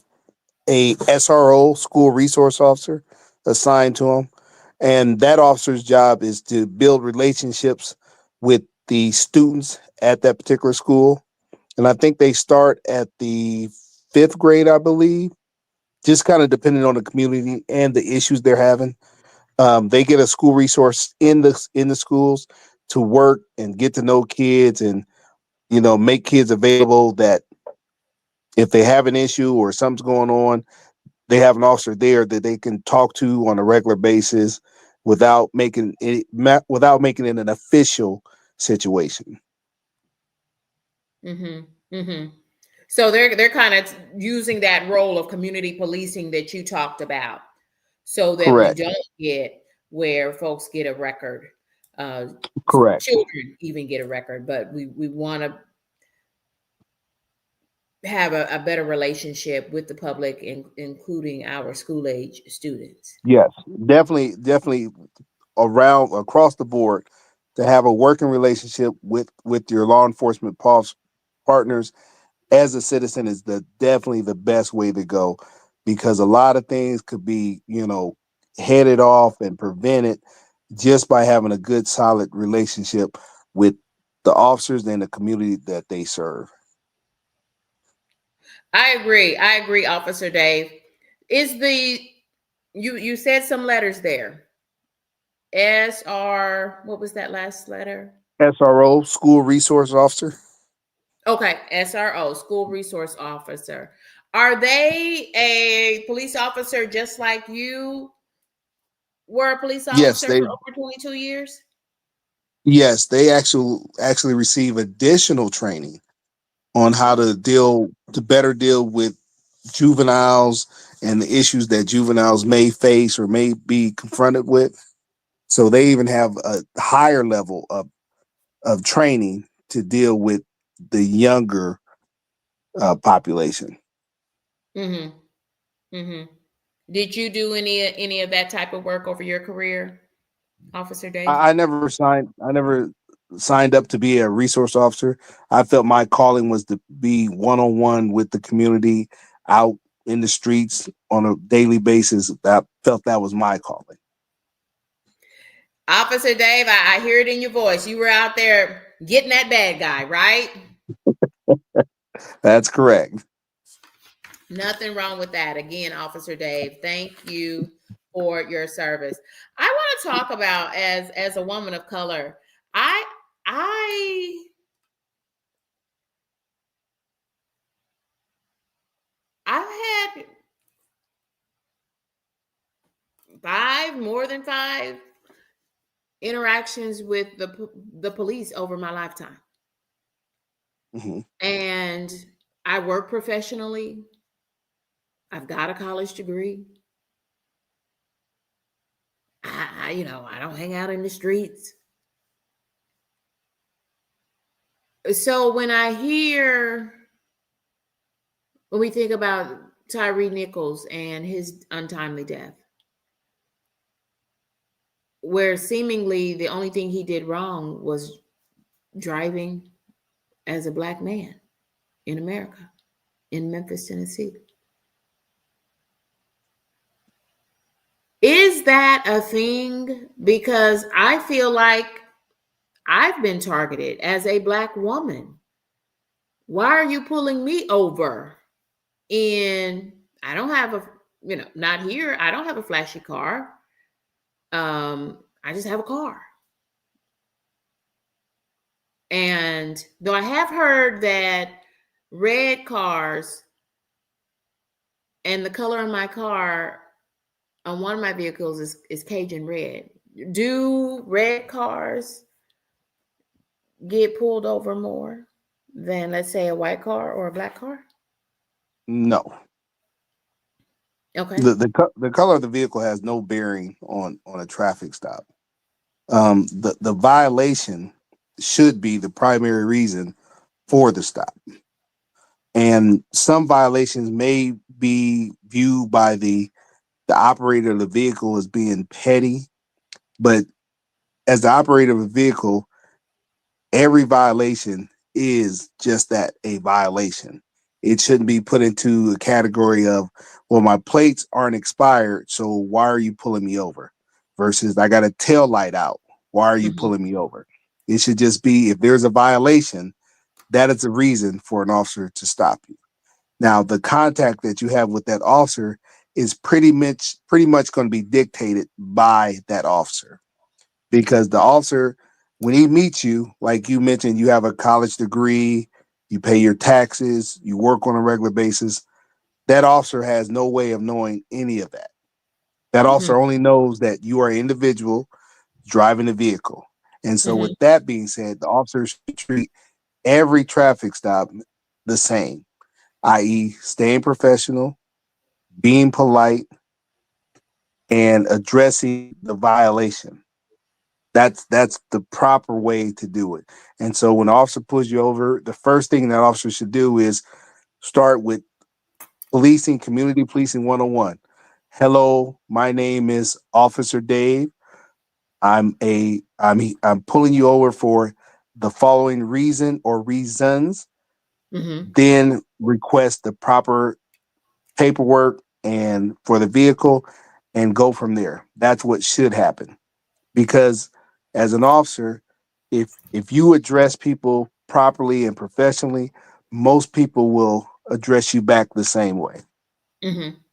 a SRO, school resource officer, assigned to them. And that officer's job is to build relationships with the students at that particular school. And I think they start at the fifth grade, I believe, just kind of depending on the community and the issues they're having. They get a school resource in the schools to work and get to know kids and make kids available that if they have an issue or something's going on, they have an officer there that they can talk to on a regular basis without making it an official situation. Mm-hmm. Mm-hmm. So they're kind of using that role of community policing that you talked about, so that we Correct. don't get where folks get a record, uh, Correct. children even get a record, but we want to have a better relationship with the public, including our school age students. Yes, definitely around across the board to have a working relationship with your law enforcement partners as a citizen is definitely the best way to go, because a lot of things could be headed off and prevented just by having a good solid relationship with the officers and the community that they serve. I agree, Officer Dave. Is the you said some letters there? SR, what was that last letter? SRO, school resource officer. Okay, SRO, school resource officer. Are they a police officer just like you were a police Yes, officer they for over 22 years? yes, they actually receive additional training on how to better deal with juveniles and the issues that juveniles may face or may be confronted with. So they even have a higher level of training to deal with the younger population. Mm-hmm. Mm-hmm. Did you do any of that type of work over your career, Officer Dave? I never signed up to be a resource officer. I felt my calling was to be one on one with the community out in the streets on a daily basis. That felt that was my calling. Officer Dave, I hear it in your voice. You were out there getting that bad guy, right? That's correct. Nothing wrong with that. Again, Officer Dave, thank you for your service. I want to talk about, as a woman of color, I I I've had more than five interactions with the police over my lifetime. Mm-hmm. And I work professionally. I've got a college degree. I don't hang out in the streets. So when we think about Tyree Nichols and his untimely death, where seemingly the only thing he did wrong was driving as a Black man in America, in Memphis, Tennessee. Is that a thing? Because I feel like I've been targeted as a Black woman. Why are you pulling me over? And I don't have not here. I don't have a flashy car. I just have a car. And though I have heard that red cars and the color of my car on one of my vehicles is Cajun red. Do red cars get pulled over more than, let's say, a white car or a Black car? No. Okay. The color of the vehicle has no bearing on a traffic stop. The violation should be the primary reason for the stop. And some violations may be viewed by the operator of the vehicle as being petty, but as the operator of a vehicle, every violation is just that, a violation. It shouldn't be put into a category of, well, my plates aren't expired, so why are you pulling me over? Versus, I got a tail light out. Why are you pulling me over? It should just be, if there's a violation, that is a reason for an officer to stop you. Now, the contact that you have with that officer is pretty much going to be dictated by that officer, because the officer, when he meets you, like you mentioned, you have a college degree, you pay your taxes, you work on a regular basis. That officer has no way of knowing any of that. That officer only knows that you are an individual driving a vehicle. And so with that being said, the officer should treat every traffic stop the same, i.e., staying professional, being polite, and addressing the violation. That's the proper way to do it. And so when the officer pulls you over, the first thing that officer should do is start with community policing 101. Hello, my name is Officer Dave. I'm pulling you over for the following reason or reasons. Then request the proper paperwork and for the vehicle and go from there. That's what should happen. Because as an officer, if you address people properly and professionally, most people will address you back the same way.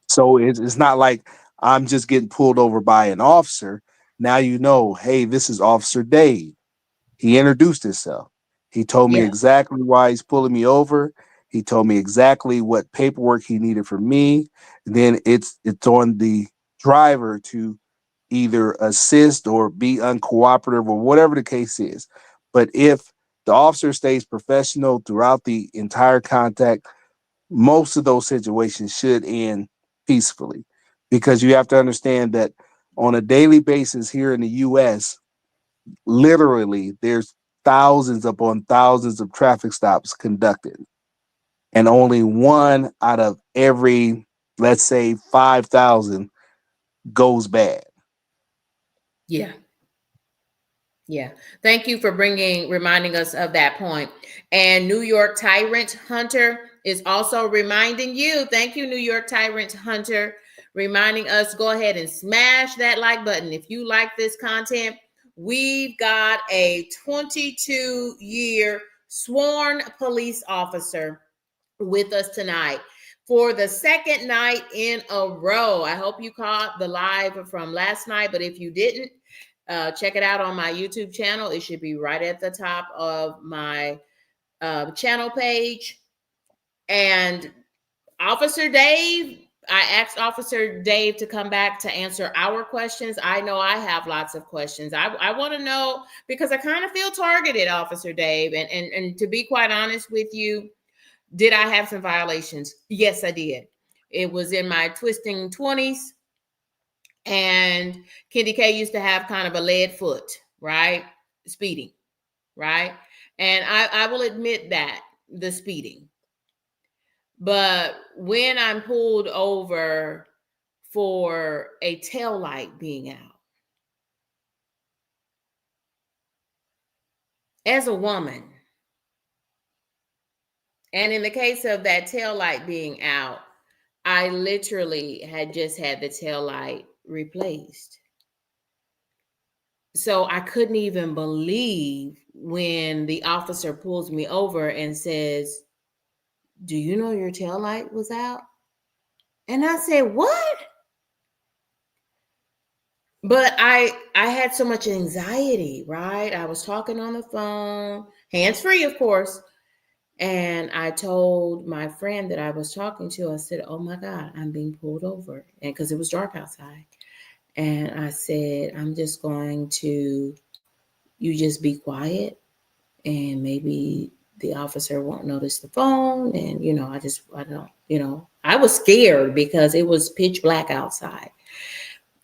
So it's not like I'm just getting pulled over by an officer. Now you know, hey, this is Officer Dave. He introduced himself. He told me exactly why he's pulling me over. He told me exactly what paperwork he needed from me. And then it's on the driver to either assist or be uncooperative or whatever the case is. But if the officer stays professional throughout the entire contact, most of those situations should end peacefully, because you have to understand that on a daily basis here in the US, literally there's thousands upon thousands of traffic stops conducted, and only one out of every, let's say, 5,000 goes bad. Yeah. Thank you for reminding us of that point. And New York Tyrant Hunter is also reminding you. Thank you, New York Tyrant Hunter, reminding us, go ahead and smash that like button. If you like this content, we've got a 22-year sworn police officer with us tonight for the second night in a row. I hope you caught the live from last night, but if you didn't, check it out on my YouTube channel. It should be right at the top of my channel page. And Officer Dave, I asked Officer Dave to come back to answer our questions. I know I have lots of questions. I want to know because I kind of feel targeted, Officer Dave. And to be quite honest with you, did I have some violations? Yes, I did. It was in my twisting 20s. And Kendy K used to have kind of a lead foot, right? Speeding, right? And I will admit that, the speeding. But when I'm pulled over for a tail light being out, as a woman, and in the case of that tail light being out, I literally had just had the tail light replaced. So I couldn't even believe when the officer pulls me over and says, "Do you know your tail light was out?" And I said, "What?" But I had so much anxiety, right? I was talking on the phone, hands free, of course. And I told my friend that I was talking to, I said, "Oh my God, I'm being pulled over." And because it was dark outside. And I said, "I'm just going to, you just be quiet and maybe the officer won't notice the phone." And, I don't, I was scared because it was pitch black outside.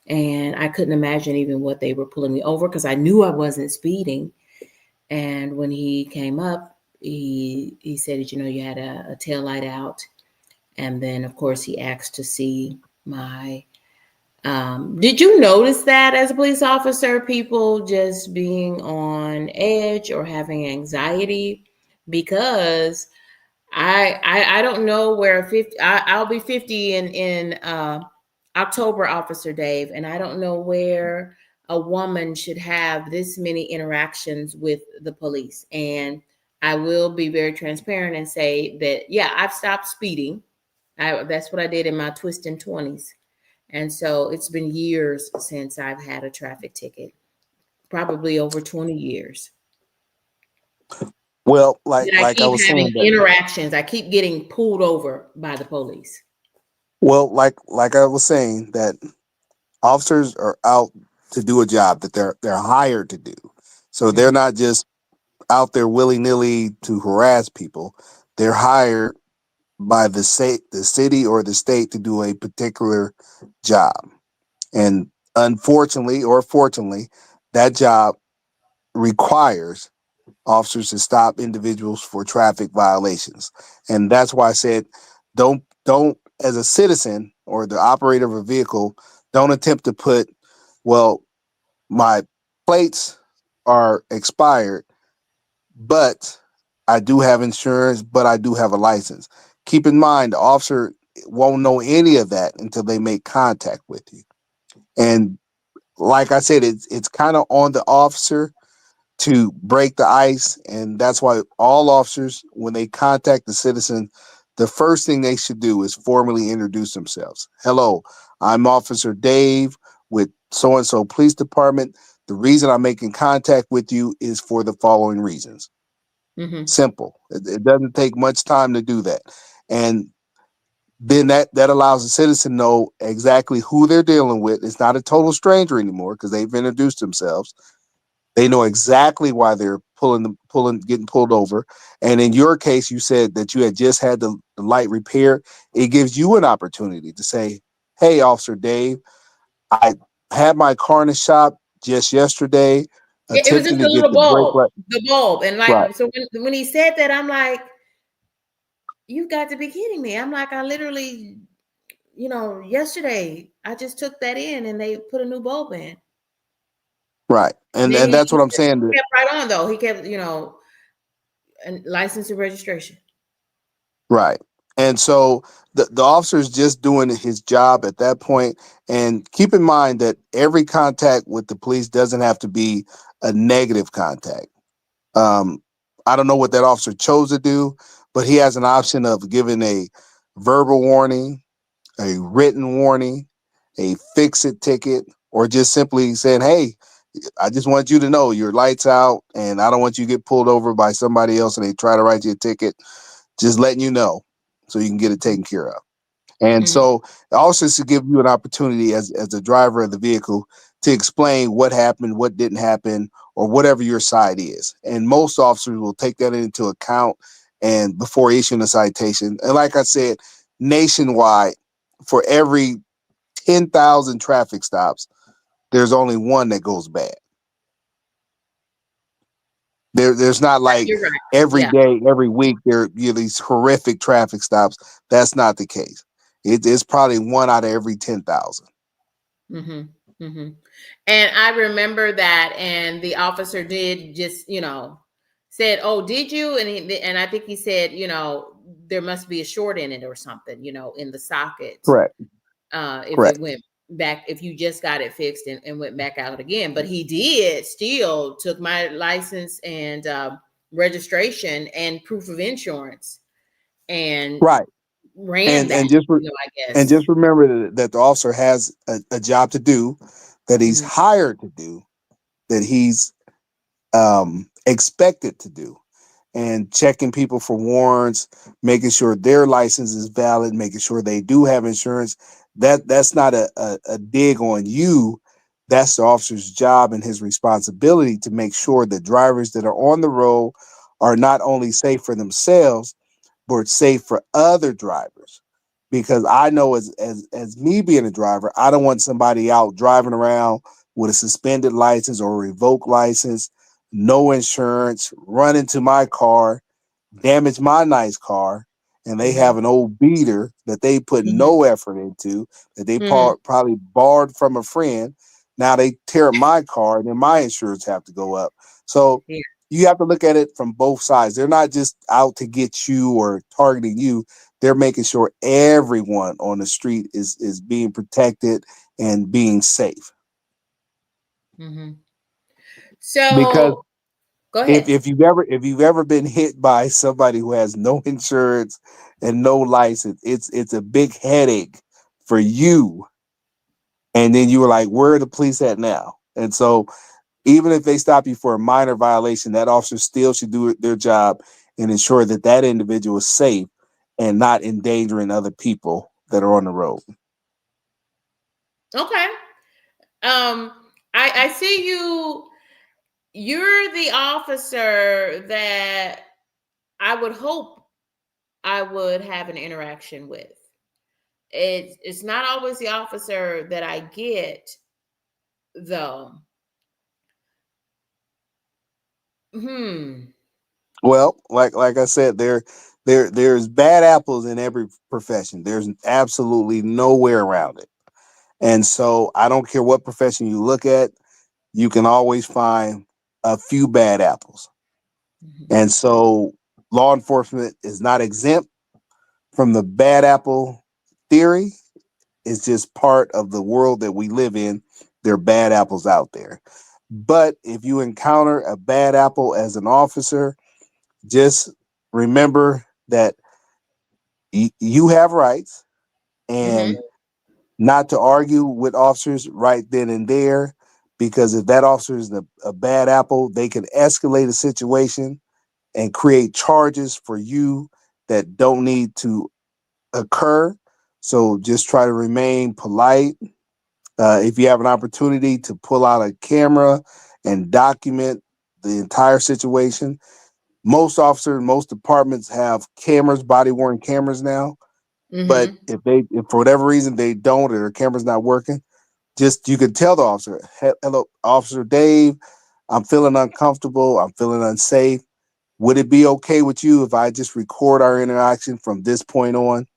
And I couldn't imagine even what they were pulling me over because I knew I wasn't speeding. And when he came up, he said, "You had a tail light out." And then, of course, he asked to see my. Did you notice that as a police officer, people just being on edge or having anxiety? Because I don't know where 50. I'll be 50 in October, Officer Dave, and I don't know where a woman should have this many interactions with the police. And I will be very transparent and say that, yeah, I've stopped speeding. That's what I did in my twisting 20s. And so it's been years since I've had a traffic ticket, probably over 20 years. Well, That I like I keep was having saying that. interactions. I keep getting pulled over by the police. Well, like I was saying that officers are out to do a job that they're hired to do. So they're Mhm. not just out there willy nilly to harass people. They're hired by the city or the state to do a particular job. And unfortunately or fortunately, that job requires officers to stop individuals for traffic violations. And that's why I said don't as a citizen or the operator of a vehicle, don't attempt to put, well, my plates are expired, but I do have insurance, but I do have a license. Keep in mind, the officer won't know any of that until they make contact with you. And like I said, it's kind of on the officer to break the ice. And that's why all officers, when they contact the citizen, the first thing they should do is formally introduce themselves. "Hello, I'm Officer Dave with so and so police department. The reason I'm making contact with you is for the following reasons." Mm-hmm. Simple. It doesn't take much time to do that. And then that allows the citizen to know exactly who they're dealing with. It's not a total stranger anymore because they've introduced themselves. They know exactly why they're getting pulled over. And in your case, you said that you had just had the light repaired. It gives you an opportunity to say, "Hey, Officer Dave, I had my car in the shop just yesterday, It was attempting just to a get little the brake bulb, light." the bulb. And Right, like, so when he said that, I'm like, "You've got to be kidding me." I'm like, "I literally, yesterday I just took that in and they put a new bulb in." right. And then And he that's what I'm saying. kept right on though. He kept, and license and registration. Right. And so the officer is just doing his job at that point. And keep in mind that every contact with the police doesn't have to be a negative contact. Um, I don't know what that officer chose to do, but he has an option of giving a verbal warning, a written warning, a fix it ticket, or just simply saying, "Hey, I just want you to know your lights out and I don't want you to get pulled over by somebody else and they try to write you a ticket." Just letting you know so you can get it taken care of. And Mhm. so also to give you an opportunity as the driver of the vehicle to explain what happened, what didn't happen, or whatever your side is. And most officers will take that into account and before issuing a citation. And like I said, nationwide, for every 10,000 traffic stops, there's only one that goes bad. There's not like You're right. every Yeah. day, every week these horrific traffic stops. That's not the case. It's probably one out of every 10,000. Hmm. Hmm. And I remember that, and the officer did just, said, "Oh, did you?" And I think he said, there must be a short in it or something, in the socket. Correct. If it Correct. went back, if you just got it fixed and went back out again. But he did still took my license and registration and proof of insurance and Right. ran And that, and just re- I and guess. just remember that the officer has a job to do, that he's Mhm. hired to do, that he's expected to do, and checking people for warrants, making sure their license is valid, making sure they do have insurance. That's not a dig on you. That's the officer's job and his responsibility to make sure the drivers that are on the road are not only safe for themselves, but safe for other drivers. Because I know as me being a driver, I don't want somebody out driving around with a suspended license or a revoked license, no insurance, run into my car, damage my nice car, and they have Mhm. an old beater that they put Mhm. no effort into, that they Mhm. probably borrowed from a friend. Now they tear up my car, and then my insurance have to go up. So Yeah. you have to look at it from both sides. They're not just out to get you or targeting you. They're making sure everyone on the street is being protected and being safe. Mhm. Because So go if ahead. if you've ever been hit by somebody who has no insurance and no license, it's a big headache for you. And then you were like, where are the police at now? And so even if they stop you for a minor violation, that officer still should do their job and ensure that that individual is safe and not endangering other people that are on the road. Okay. Um, I see you. You're the officer that I would hope I would have an interaction with. It's not always the officer that I get though. Hmm. Well, like I said, there's bad apples in every profession. There's absolutely nowhere around it. And so I don't care what profession you look at, you can always find a few bad apples. Mhm. And so law enforcement is not exempt from the bad apple theory. It's just part of the world that we live in. There are bad apples out there. But if you encounter a bad apple as an officer, just remember that you have rights, Mhm. and not to argue with officers right then and there, because if that officer is a bad apple, they can escalate a situation and create charges for you that don't need to occur. So just try to remain polite. If you have an opportunity to pull out a camera and document the entire situation, most officers, most departments have cameras, body worn cameras now. But Mhm. if for whatever reason they don't, or their camera's not working, just you could tell the officer, "Hello, Officer Dave, I'm feeling uncomfortable. I'm feeling unsafe. Would it be okay with you if I just record our interaction from this point on?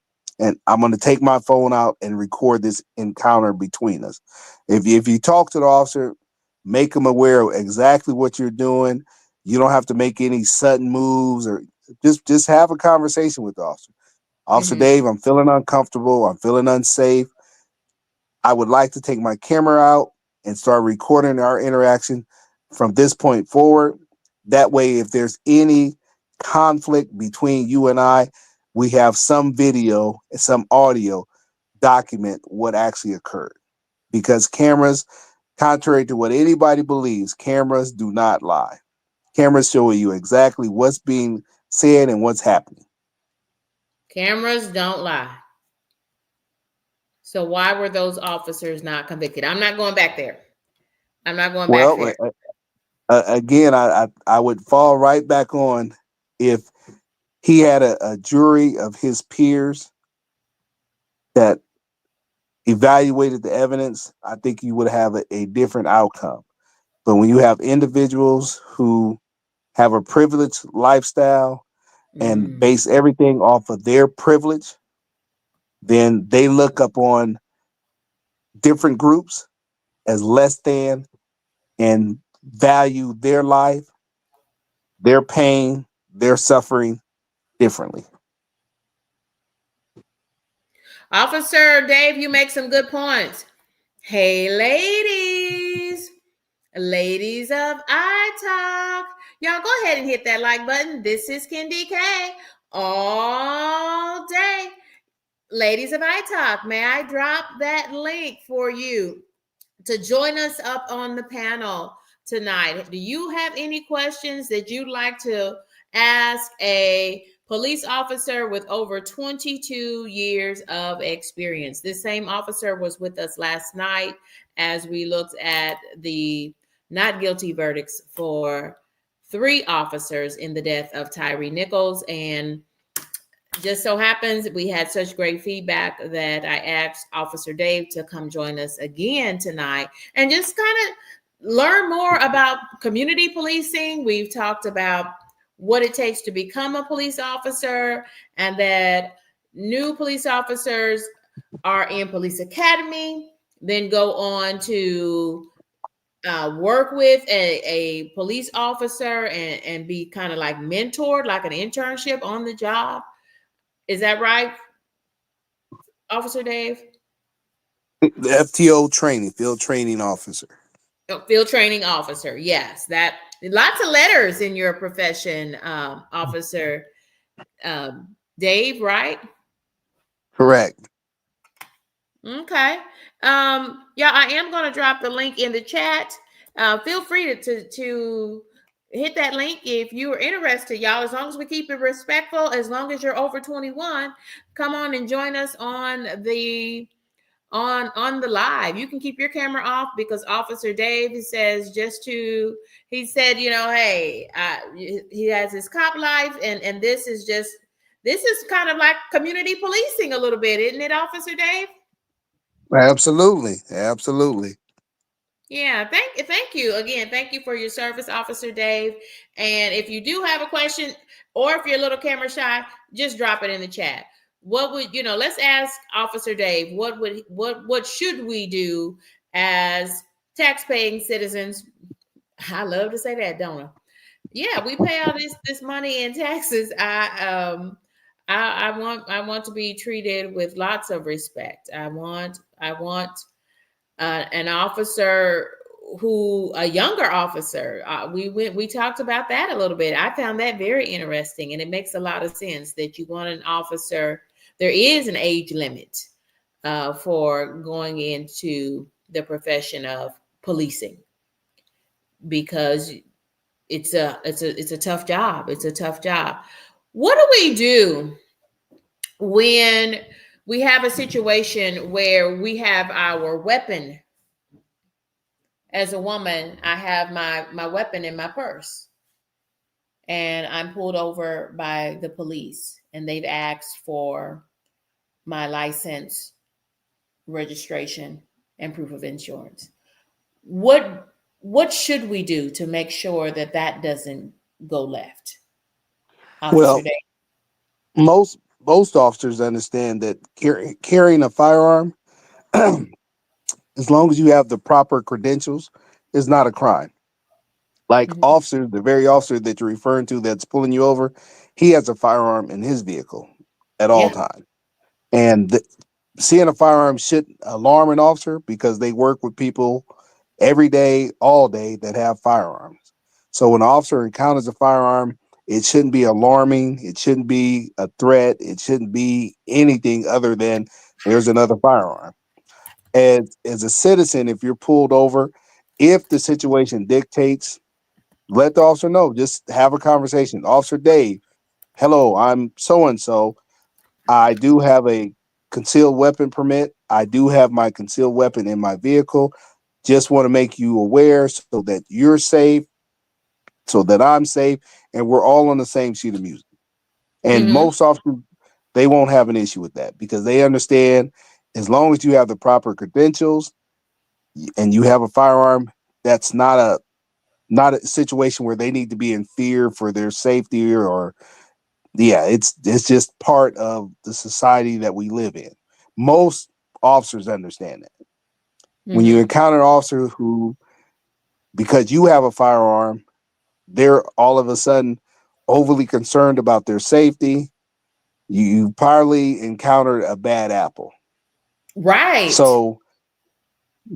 And I'm going to take my phone out and record this encounter between us." If you talk to the officer, make them aware of exactly what you're doing. You don't have to make any sudden moves, or just have a conversation with the officer. Officer Mhm. Dave, I'm feeling uncomfortable. I'm feeling unsafe. I would like to take my camera out and start recording our interaction from this point forward. That way, if there's any conflict between you and I, we have some video and some audio document what actually occurred. Because cameras, contrary to what anybody believes, cameras do not lie. Cameras show you exactly what's being said and what's happening. Cameras don't lie. So why were those officers not convicted? I'm not going back there. I'm not going back Well, there. again, I would fall right back on if he had a jury of his peers that evaluated the evidence. I think you would have a different outcome. But when you have individuals who have a privileged lifestyle and Mm. base everything off of their privilege, then they look upon different groups as less than and value their life, their pain, their suffering differently. Officer Dave, you make some good points. Hey, ladies. Ladies of iTalk, y'all go ahead and hit that like button. This is Kendi K all day. Ladies of iTalk, may I drop that link for you to join us up on the panel tonight? Do you have any questions that you'd like to ask a police officer with over 22 years of experience? This same officer was with us last night as we looked at the not guilty verdicts for 3 officers in the death of Tyree Nichols. And just so happens we had such great feedback that I asked Officer Dave to come join us again tonight and just kind of learn more about community policing. We've talked about what it takes to become a police officer, and that new police officers are in police academy, then go on to work with a police officer and be kind of like mentored, like an internship on the job. Is that right, Officer Dave? The FTO training, field training officer. Oh, field training officer. Yes, that lots of letters in your profession, Officer Dave. Right? Correct. Okay. Yeah, I am going to drop the link in the chat. Feel free to hit that link if you are interested, y'all. As long as we keep it respectful, as long as you're over 21, come on and join us on the live. You can keep your camera off because Officer Dave says he said, hey, he has his cop life, and this is kind of like community policing a little bit, isn't it, Officer Dave? Absolutely. Absolutely. Yeah, thank you again. Thank you for your service, Officer Dave. And if you do have a question, or if you're a little camera shy, just drop it in the chat. What would let's ask Officer Dave, what should we do as tax-paying citizens? I love to say that, don't I? Yeah, we pay all this money in taxes. I want to be treated with lots of respect. I want an officer a younger officer. We talked about that a little bit. I found that very interesting, and it makes a lot of sense that you want an officer. There is an age limit for going into the profession of policing, because it's a tough job. It's a tough job. What do we do when we have a situation where we have our weapon? As a woman, I have my weapon in my purse, and I'm pulled over by the police, and they've asked for my license, registration, and proof of insurance. What should we do to make sure that doesn't go left, Officer Well, Day? most officers understand that carrying a firearm, as long as you have the proper credentials, is not a crime. Like Mhm. officer, the very officer that you're referring to that's pulling you over, he has a firearm in his vehicle at all Yeah. times. And seeing a firearm should alarm an officer because they work with people every day, all day that have firearms. So when an officer encounters a firearm, it shouldn't be alarming. It shouldn't be a threat. It shouldn't be anything other than there's another firearm. As a citizen, if you're pulled over, if the situation dictates, let the officer know. Just have a conversation. Officer Dave, hello, I'm so and so. I do have a concealed weapon permit. I do have my concealed weapon in my vehicle. Just want to make you aware so that you're safe, so that I'm safe, and we're all on the same sheet of music. And Mm-hmm. most often, they won't have an issue with that because they understand as long as you have the proper credentials and you have a firearm, that's not a situation where they need to be in fear for their safety or yeah, it's just part of the society that we live in. Most officers understand that. When you Mm-hmm. encounter an officer who, because you have a firearm, they're all of a sudden overly concerned about their safety, you probably encountered a bad apple. Right. So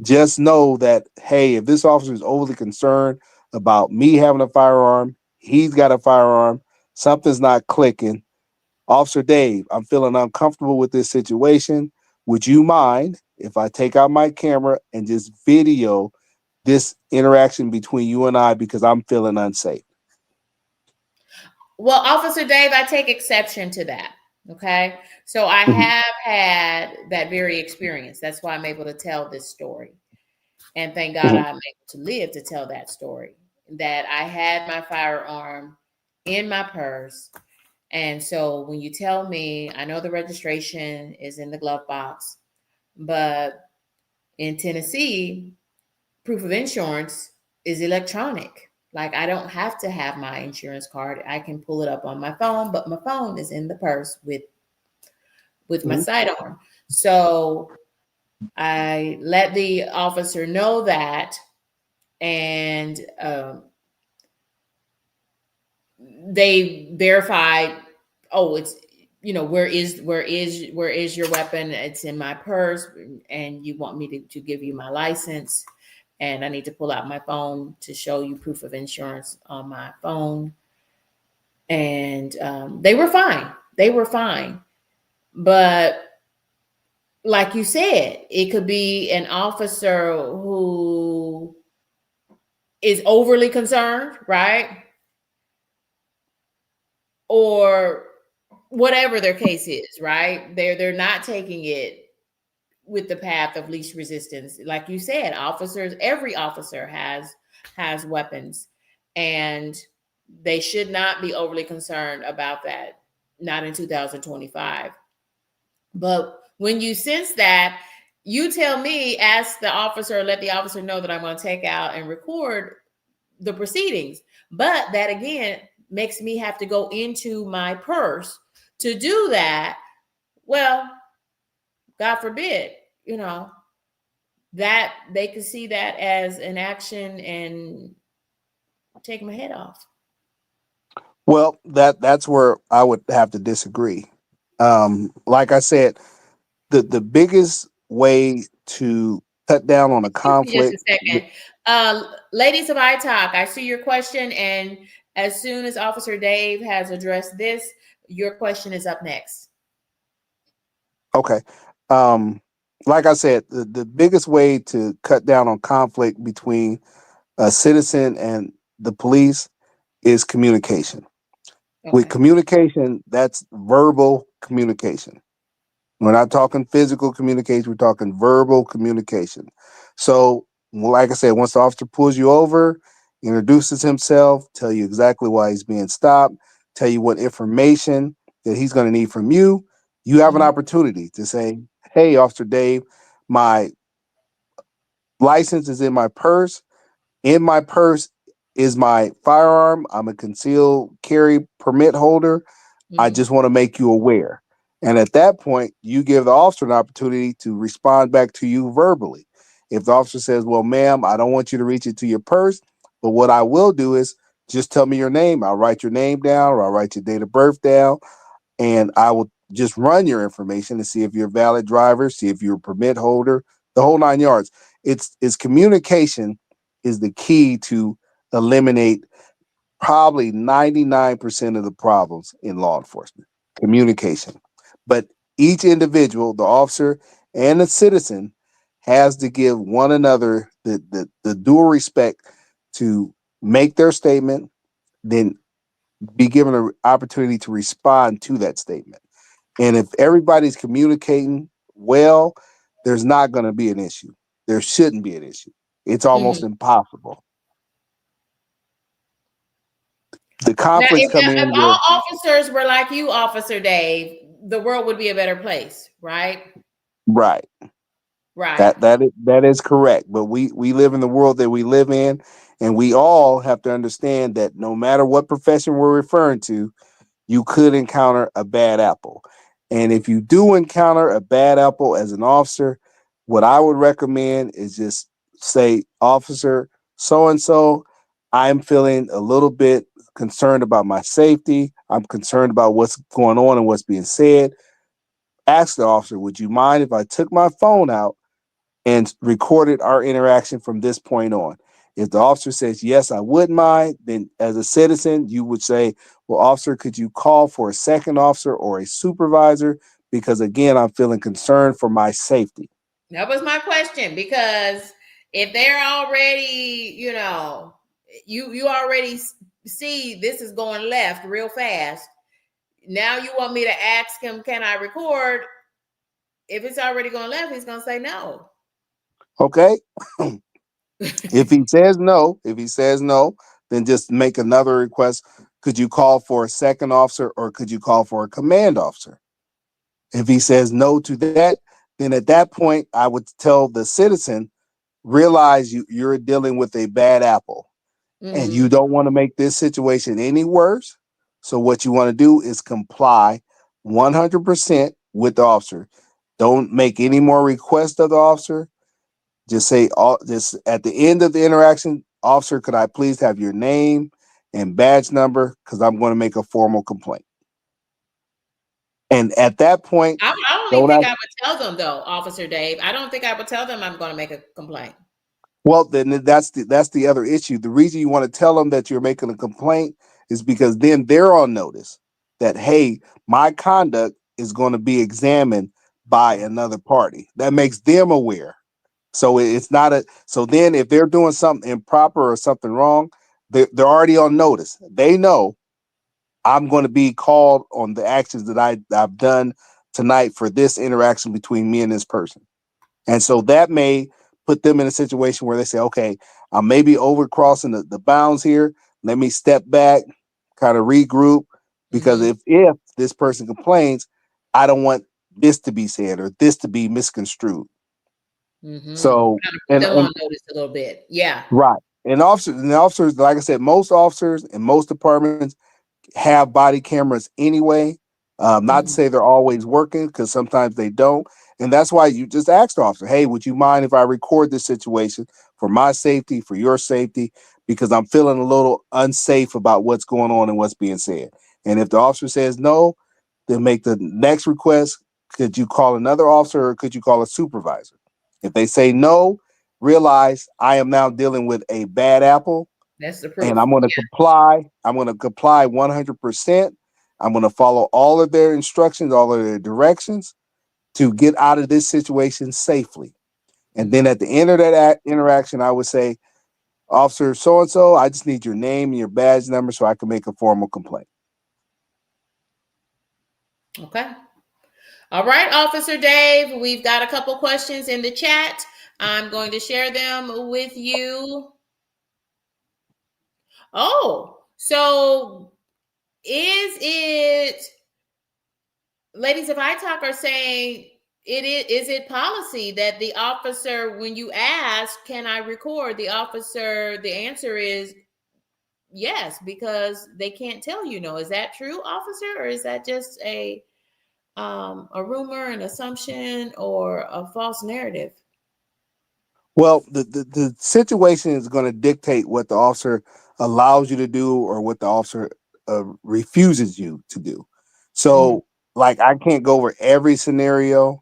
just know that, hey, if this officer is overly concerned about me having a firearm, he's got a firearm, something's not clicking. Officer Dave, I'm feeling uncomfortable with this situation. Would you mind if I take out my camera and just video this interaction between you and I because I'm feeling unsafe? Well, Officer Dave, I take exception to that. Okay. So I Mhm. have had that very experience. That's why I'm able to tell this story. And thank God Mhm. I'm able to live to tell that story. That I had my firearm in my purse. And so when you tell me, I know the registration is in the glove box, but in Tennessee, proof of insurance is electronic. Like I don't have to have my insurance card. I can pull it up on my phone, but my phone is in the purse with my Mhm. sidearm. So I let the officer know that, and they verified. Oh, it's where is your weapon? It's in my purse, and you want me to give you my license, and I need to pull out my phone to show you proof of insurance on my phone. And they were fine. They were fine. But like you said, it could be an officer who is overly concerned, right? Or whatever their case is, right? They're not taking it with the path of least resistance. Like you said, officers, every officer has weapons, and they should not be overly concerned about that. Not in 2025. But when you sense that, you tell me, ask the officer, let the officer know that I'm going to take out and record the proceedings. But that again makes me have to go into my purse to do that. Well, God forbid, you know, that they could see that as an action and take my head off. Well, that's where I would have to disagree. Like I said, the biggest way to cut down on a Excuse me just a conflict. second. Ladies of I see your question, and as soon as Officer Dave has addressed this, your question is up next. Okay. Um, like I said, the biggest way to cut down on conflict between a citizen and the police is communication. With Okay. communication, that's verbal communication. We're not talking physical communication, we're talking verbal communication. So, like I said, once the officer pulls you over, introduces himself, tell you exactly why he's being stopped, tell you what information that he's going to need from you, you have an Mhm. opportunity to say, "Hey, Officer Dave, my license is in my purse. In my purse is my firearm. I'm a concealed carry permit holder. I Mhm. just want to make you aware." And at that point, you give the officer an opportunity to respond back to you verbally. If the officer says, "Well, ma'am, I don't want you to reach into your purse, but what I will do is just tell me your name. I'll write your name down or I'll write your date of birth down and I will just run your information to see if you're a valid driver, see if you're a permit holder, the whole nine yards." It's communication is the key to eliminate probably 99% of the problems in law enforcement. Communication. But each individual, the officer and the citizen, has to give one another the due respect to make their statement, then be given an opportunity to respond to that statement. And if everybody's communicating well, there's not going to be an issue. There shouldn't be an issue. It's almost Mhm. impossible. The Now, conflicts come if in all where, officers were like you, Officer Dave, the world would be a better place, right? right. Right. That is correct. But we live in the world that we live in, and we all have to understand that no matter what profession we're referring to, you could encounter a bad apple. And if you do encounter a bad apple as an officer, what I would recommend is just say, Officer so and so, I'm feeling a little bit concerned about my safety. I'm concerned about what's going on and what's being said. Ask the officer, would you mind if I took my phone out and recorded our interaction from this point on? If the officer says, yes, I wouldn't mind, then as a citizen, you would say, well, officer, could you call for a second officer or a supervisor? Because again, I'm feeling concerned for my safety. That was my question, because if they're already, you already see this is going left real fast. Now you want me to ask him, can I record? If it's already going left, he's going to say no. Okay. If he says no, then just make another request. Could you call for a second officer or could you call for a command officer? If he says no to that, then at that point, I would tell the citizen, realize you're dealing with a bad apple and you Mm-hmm. don't want to make this situation any worse. So what you want to do is comply 100% with the officer. Don't make any more requests of the officer. Just say, just at the end of the interaction, officer, could I please have your name and badge number? Because I'm going to make a formal complaint. And at that point, I don't even don't think ask. I would tell them, though, Officer Dave. I don't think I would tell them I'm going to make a complaint. Well, then that's the other issue. The reason you want to tell them that you're making a complaint is because then they're on notice that, hey, my conduct is going to be examined by another party. That makes them aware. So it's not a so then if they're doing something improper or something wrong, they're already on notice. They know I'm going to be called on the actions that I've done tonight for this interaction between me and this person. And so that may put them in a situation where they say, okay, I'm maybe overcrossing the bounds here. Let me step back, kind of regroup, because Mm-hmm. if this person complains, I don't want this to be said or this to be misconstrued. Mm-hmm. So Kind of put them and on notice a little bit. Yeah. right. And officers, like I said, most officers in most departments have body cameras anyway. Not to Mm-hmm. say they're always working because sometimes they don't. And that's why you just ask the officer, hey, would you mind if I record this situation for my safety, for your safety? Because I'm feeling a little unsafe about what's going on and what's being said. And if the officer says no, then make the next request. Could you call another officer or could you call a supervisor? If they say no, realize I am now dealing with a bad apple That's the and proof. I'm going to comply. I'm going to comply 100%. I'm going to follow all of their instructions, all of their directions to get out of this situation safely. And then Mm-hmm. at the end of that interaction, I would say, Officer so and so, I just need your name and your badge number so I can make a formal complaint. Okay. All right, Officer Dave, we've got a couple questions in the chat. I'm going to share them with you. Oh, so is it, ladies of iTalk are saying, is it policy that the officer, when you ask, can I record, the officer, the answer is yes, because they can't tell you no. Is that true, officer, or is that just a rumor, an assumption, or a false narrative? Well, the situation is going to dictate what the officer allows you to do or what the officer refuses you to do. Mm-hmm. So, like, I can't go over every scenario.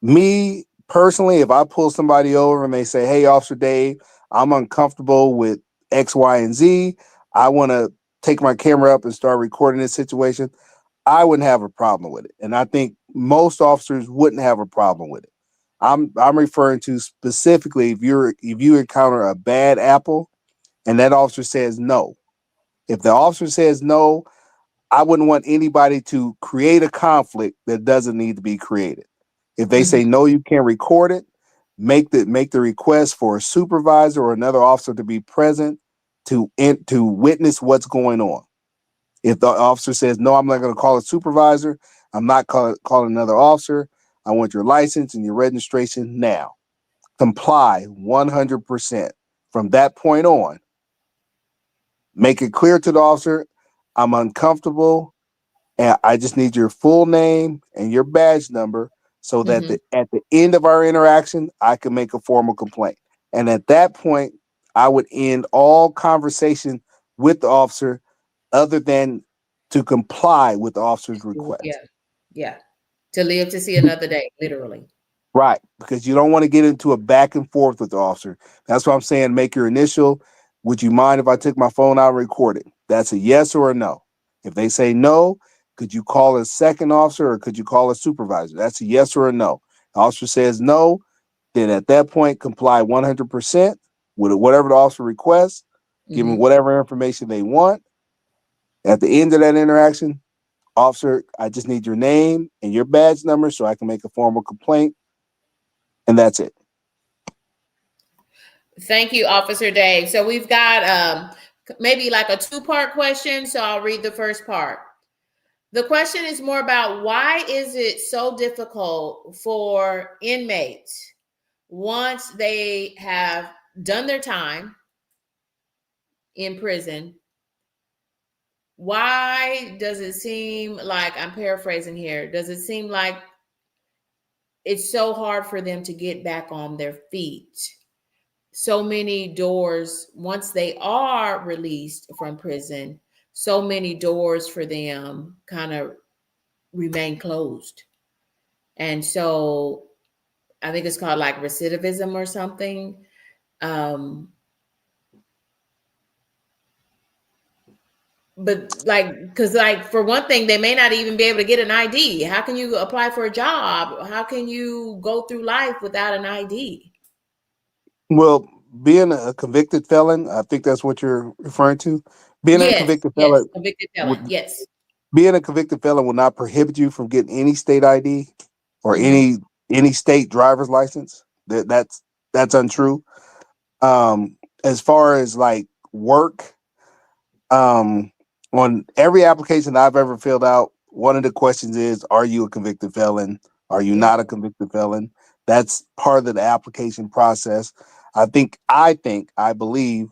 Me personally, if I pull somebody over and they say, "Hey, Officer Dave, I'm uncomfortable with X, Y, and Z. I want to take my camera up and start recording this situation," I wouldn't have a problem with it, and I think most officers wouldn't have a problem with it. I'm referring to specifically if you encounter a bad apple and that officer says no. If the officer says no, I wouldn't want anybody to create a conflict that doesn't need to be created. If they Mhm. say no, you can't record it, make the request for a supervisor or another officer to be present to witness what's going on. If the officer says no, I'm not going to call a supervisor, I'm not calling another officer. I want your license and your registration now. Comply 100%. From that point on, make it clear to the officer, I'm uncomfortable and I just need your full name and your badge number so that Mhm. at the end of our interaction, I can make a formal complaint. And at that point, I would end all conversation with the officer other than to comply with the officer's request. Yeah. Yeah. To live to see another day, literally. Right, because you don't want to get into a back and forth with the officer. That's what I'm saying. Make your initial. Would you mind if I took my phone out and recorded? That's a yes or a no. If they say no, could you call a second officer or could you call a supervisor? That's a yes or a no. The officer says no, then at that point comply 100% with whatever the officer requests, give them Mhm. whatever information they want. At the end of that interaction, officer, I just need your name and your badge number so I can make a formal complaint, and that's it. Thank you, Officer Dave. So we've got maybe like a two-part question. So I'll read the first part. The question is more about why is it so difficult for inmates once they have done their time in prison? Why does it seem like, I'm paraphrasing here, does it seem like it's so hard for them to get back on their feet? So many doors, once they are released from prison, so many doors for them kind of remain closed. And so I think it's called like recidivism or something. Um, but like, because like for one thing, they may not even be able to get an ID. How can you apply for a job? How can you go through life without an ID? Well, being a convicted felon, I think that's what you're referring to. Being a Yes, convicted yes, felon convicted felon. would Yes. being a convicted felon will not prohibit you from getting any state ID or Mm-hmm. any state driver's license. That's untrue. As far as like work, um, on every application I've ever filled out, one of the questions is, "Are you a convicted felon? Are you Yeah. not a convicted felon?" That's part of the application process. I believe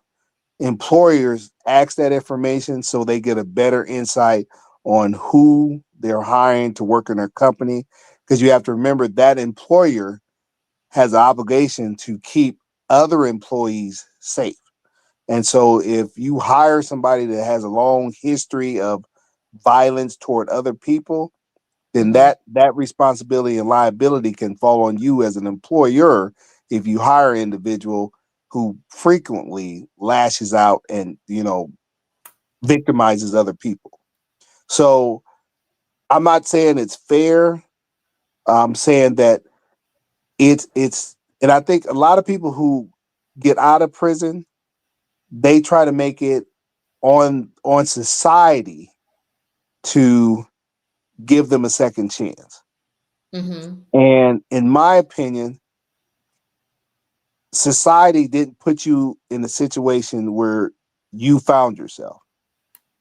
employers ask that information so they get a better insight on who they're hiring to work in their company. Because you have to remember that employer has an obligation to keep other employees safe. And so if you hire somebody that has a long history of violence toward other people, then Mm-hmm. that responsibility and liability can fall on you as an employer if you hire an individual who frequently lashes out and victimizes other people. So I'm not saying it's fair. I'm saying that it's and I think a lot of people who get out of prison, they try to make it on society to give them a second chance. Mm-hmm. And in my opinion, society didn't put you in a situation where you found yourself.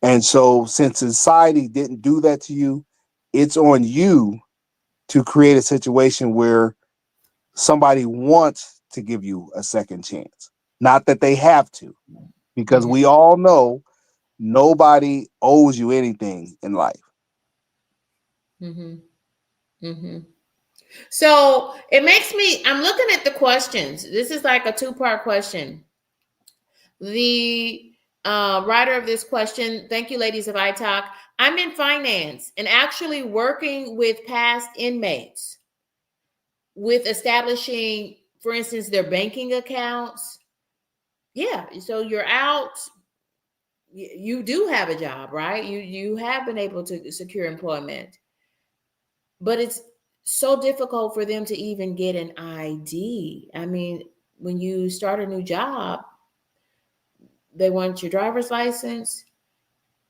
And so, since society didn't do that to you, it's on you to create a situation where somebody wants to give you a second chance. Not that they have to, because Mm-hmm. we all know nobody owes you anything in life. Mm-hmm. Mm-hmm. So it makes me, I'm looking at the questions. This is like a two-part question. The writer of this question, thank you, ladies of iTalk. I'm in finance and actually working with past inmates with establishing, for instance, their banking accounts. Yeah, so you're out, you do have a job, right? You have been able to secure employment, but it's so difficult for them to even get an ID. I mean, when you start a new job, they want your driver's license,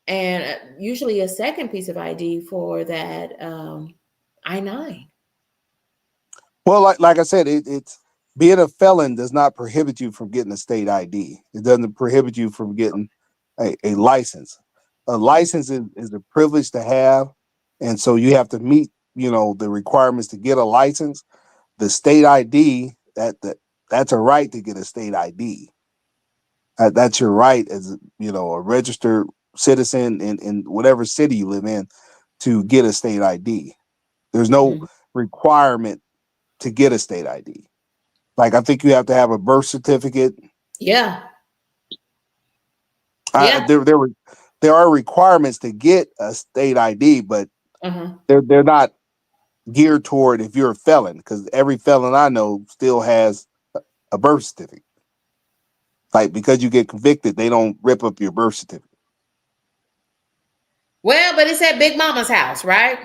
and usually a second piece of ID for that I-9. Well, like I said, it's being a felon does not prohibit you from getting a state ID. It doesn't prohibit you from getting a license. A license is a privilege to have, and so you have to meet, the requirements to get a license. The state ID that's a right to get a state ID. That's your right as a registered citizen in whatever city you live in to get a state ID. There's no Mhm. requirement to get a state ID. Like I think you have to have a birth certificate. Yeah, I, yeah. there there were there are requirements to get a state ID, but Uh-huh. they're not geared toward if you're a felon because every felon I know still has a birth certificate. Like because you get convicted, they don't rip up your birth certificate. Well, but it's at Big Mama's house, right?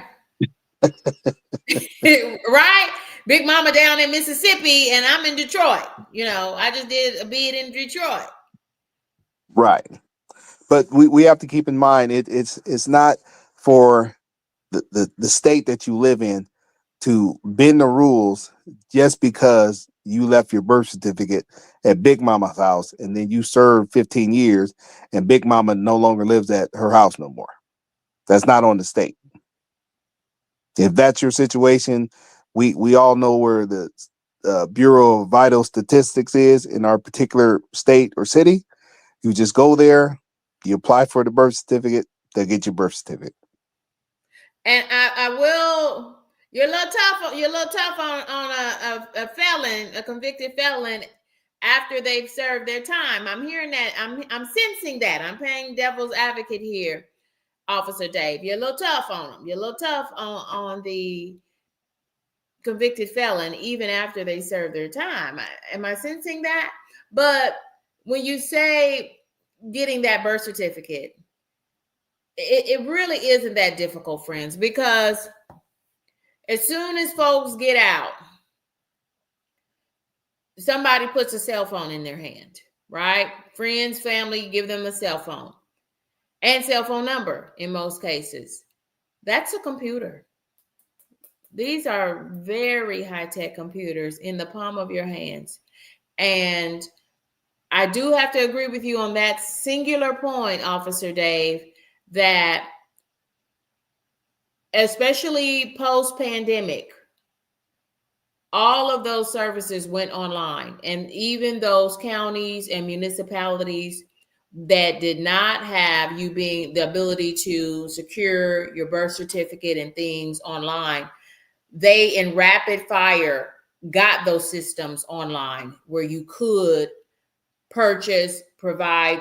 Right? Big Mama down in Mississippi, and I'm in Detroit. I just did a bid in Detroit. Right. But we have to keep in mind it's not for the state that you live in to bend the rules just because you left your birth certificate at Big Mama's house and then you served 15 years and Big Mama no longer lives at her house no more. That's not on the state. If that's your situation, we all know where the Bureau of Vital Statistics is in our particular state or city. You just go there, you apply for the birth certificate, they'll get your birth certificate. And I will. You're a little tough. You're a little tough on a felon, a convicted felon, after they've served their time. I'm hearing that. I'm sensing that. I'm playing devil's advocate here, Officer Dave. You're a little tough on them. You're a little tough on the convicted felon, even after they serve their time. Am I sensing that? But when you say getting that birth certificate, it really isn't that difficult, friends, because as soon as folks get out, somebody puts a cell phone in their hand, right? Friends, family, give them a cell phone and cell phone number in most cases. That's a computer. These are very high tech computers in the palm of your hands. And I do have to agree with you on that singular point, Officer Dave, that especially post pandemic, all of those services went online. And even those counties and municipalities that did not have you being the ability to secure your birth certificate and things online, they in rapid fire got those systems online where you could purchase, provide,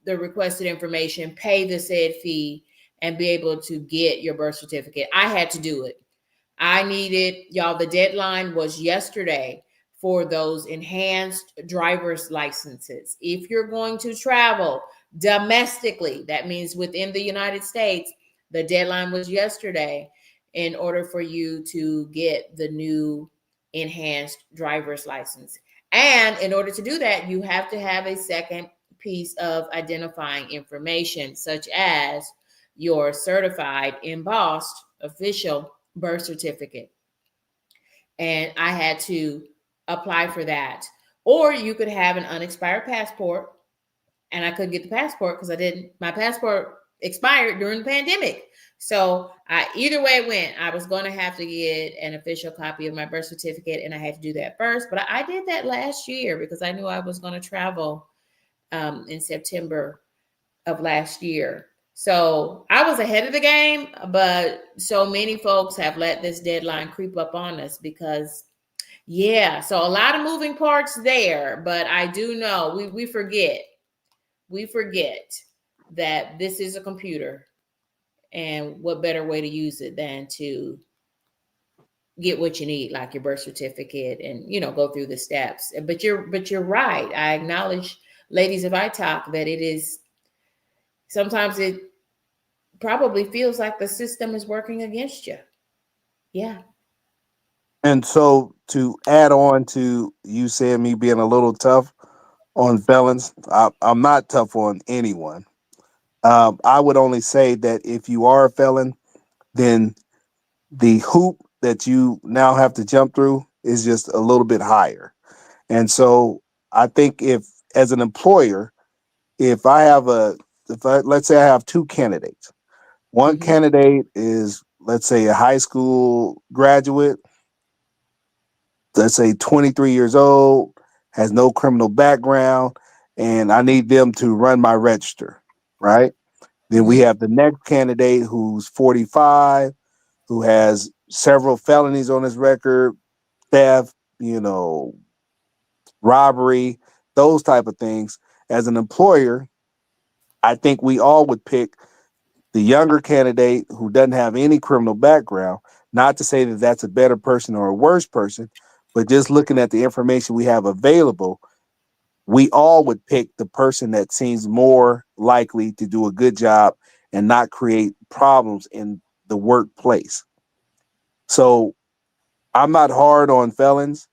the requested information, pay the said fee, and be able to get your birth certificate. I had to do it. I needed, y'all, the deadline was yesterday for those enhanced driver's licenses. If you're going to travel domestically, that means within the United States, the deadline was yesterday in order for you to get the new enhanced driver's license. And in order to do that, you have to have a second piece of identifying information, such as your certified, embossed official birth certificate. And I had to apply for that. Or you could have an unexpired passport, and I couldn't get the passport because my passport expired during the pandemic. So either way it went, I was going to have to get an official copy of my birth certificate, and I had to do that first. But I did that last year because I knew I was going to travel in September of last year. So I was ahead of the game, but so many folks have let this deadline creep up on us because, yeah, so a lot of moving parts there. But I do know we forget that this is a computer, and what better way to use it than to get what you need, like your birth certificate, and go through the steps. But you're right. I acknowledge, ladies of ITALK, that it is sometimes it probably feels like the system is working against you. Yeah. And so to add on to you saying me being a little tough on felons, I'm not tough on anyone. I would only say that if you are a felon, then the hoop that you now have to jump through is just a little bit higher. And so I think if, as an employer, if I have let's say I have two candidates, one Mm-hmm. candidate is, let's say, a high school graduate, let's say 23 years old, has no criminal background, and I need them to run my register, right? Then we Mm-hmm. have the next candidate who's 45, who has several felonies on his record, theft, robbery, those type of things. As an employer, I think we all would pick the younger candidate who doesn't have any criminal background. Not to say that that's a better person or a worse person, but just looking at the information we have available, we all would pick the person that seems more likely to do a good job and not create problems in the workplace. So I'm not hard on felons.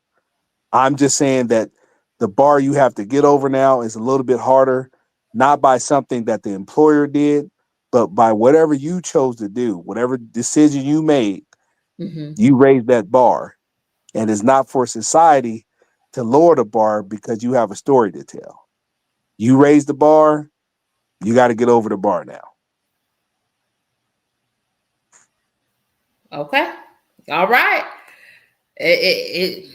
I'm just saying that the bar you have to get over now is a little bit harder, not by something that the employer did, but by whatever you chose to do, whatever decision you made, Mm-hmm. you raised that bar. And it's not for society to lower the bar because you have a story to tell. You raised the bar, you got to get over the bar now. Okay. All right. It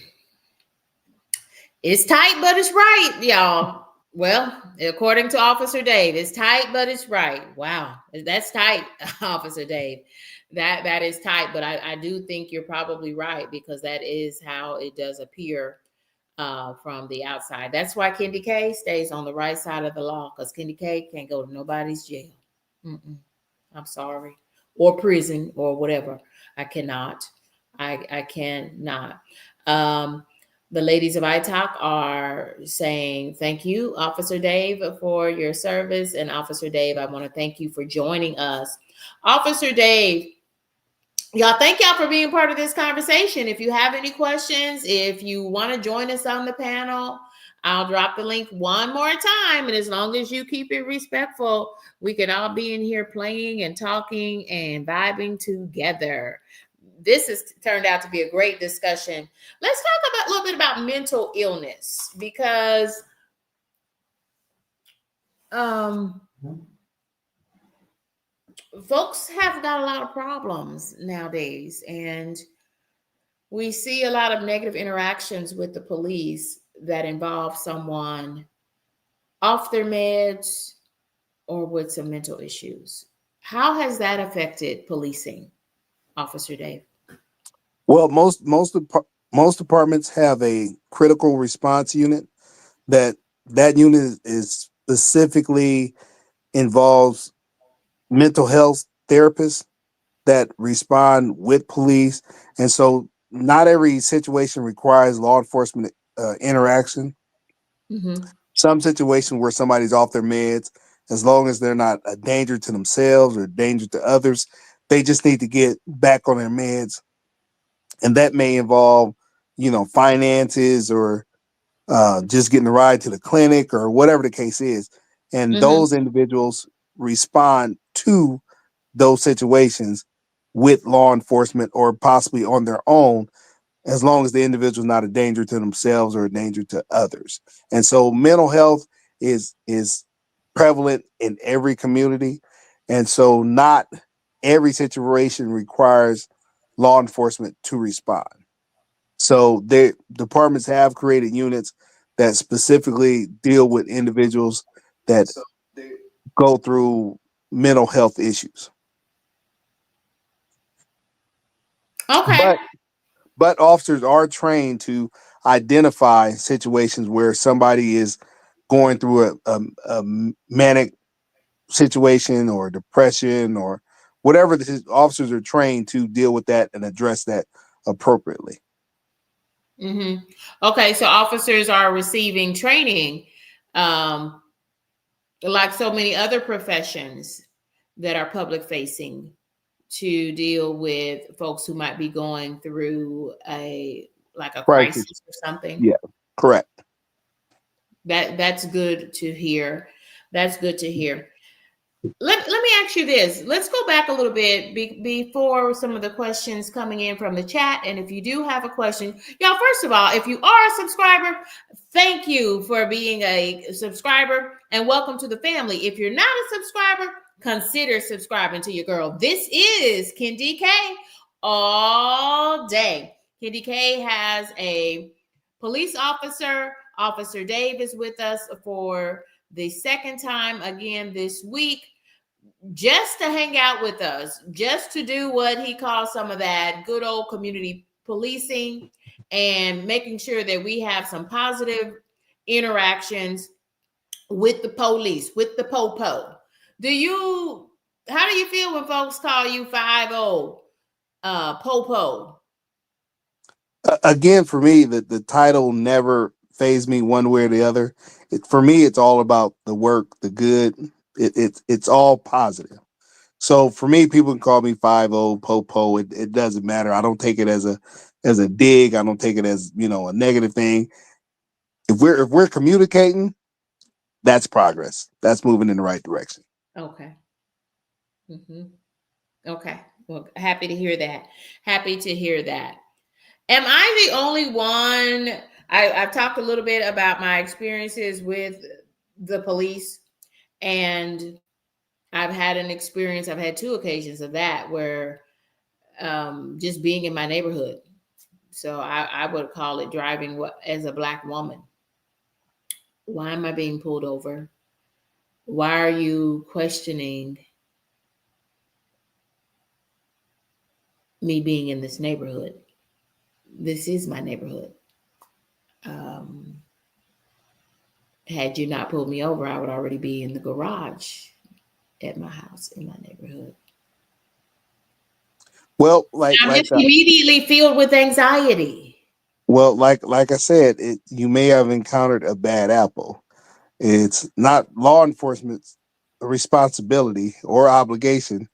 it's tight, but it's right, y'all. Well, according to Officer Dave, it's tight, but it's right. Wow, that's tight, Officer Dave. That is tight, but I do think you're probably right because that is how it does appear from the outside. That's why Kendi K stays on the right side of the law because Kendi K can't go to nobody's jail. Mm-mm. I'm sorry, or prison or whatever. I cannot. I cannot. Um, the ladies of ITAC are saying thank you, Officer Dave, for your service. And Officer Dave, I want to thank you for joining us. Officer Dave, y'all, thank y'all for being part of this conversation. If you have any questions, if you want to join us on the panel, I'll drop the link one more time. And as long as you keep it respectful, we can all be in here playing and talking and vibing together. This has turned out to be a great discussion. Let's talk about a little bit about mental illness because um folks have got a lot of problems nowadays, and we see a lot of negative interactions with the police that involve someone off their meds or with some mental issues. How has that affected policing, Officer Dave? Well, most departments have a critical response unit that unit is specifically involves mental health therapists that respond with police. And so not every situation requires law enforcement interaction. Mm-hmm. Some situation where somebody's off their meds, as long as they're not a danger to themselves or a danger to others, they just need to get back on their meds. And that may involve, finances or just getting a ride to the clinic or whatever the case is. And Mm-hmm. those individuals respond to those situations with law enforcement or possibly on their own, as long as the individual is not a danger to themselves or a danger to others. And so mental health is prevalent in every community. And so not every situation requires law enforcement to respond. So the departments have created units that specifically deal with individuals that go through mental health issues. Okay. But officers are trained to identify situations where somebody is going through a manic situation or depression or whatever. Officers are trained to deal with that and address that appropriately. Mm-hmm. Okay, so officers are receiving training, um, like so many other professions that are public facing, to deal with folks who might be going through a Crisis. crisis or something. Yeah, correct. That's good to hear. That's good to hear. let me ask you this. Let's go back a little bit before some of the questions coming in from the chat. And if you do have a question, y'all, first of all, if you are a subscriber, thank you for being a subscriber and welcome to the family. If you're not a subscriber, consider subscribing to your girl. This is Kendi K all day. Kendi K has a police officer. Officer Dave is with us for the second time again this week, just to hang out with us, just to do what he calls some of that good old community policing and making sure that we have some positive interactions with the police, with the popo. How do you feel when folks call you 50 popo? Again, for me, the title never phased me one way or the other. For me, it's all about the work, the good. It's all positive. So for me, people can call me 50 Popo. It doesn't matter. I don't take it as a dig. I don't take it as, a negative thing. If we're communicating, that's progress. That's moving in the right direction. Okay. Mm-hmm. Okay. Well, happy to hear that. Happy to hear that. Am I the only one? I've talked a little bit about my experiences with the police, and I've had an experience. I've had two occasions of that where just being in my neighborhood. So I would call it driving as a Black woman. Why am I being pulled over? Why are you questioning me being in this neighborhood? This is my neighborhood. Had you not pulled me over, I would already be in the garage at my house in my neighborhood. Well, I'm just immediately filled with anxiety. Well, like I said, you may have encountered a bad apple. It's not law enforcement's responsibility or obligation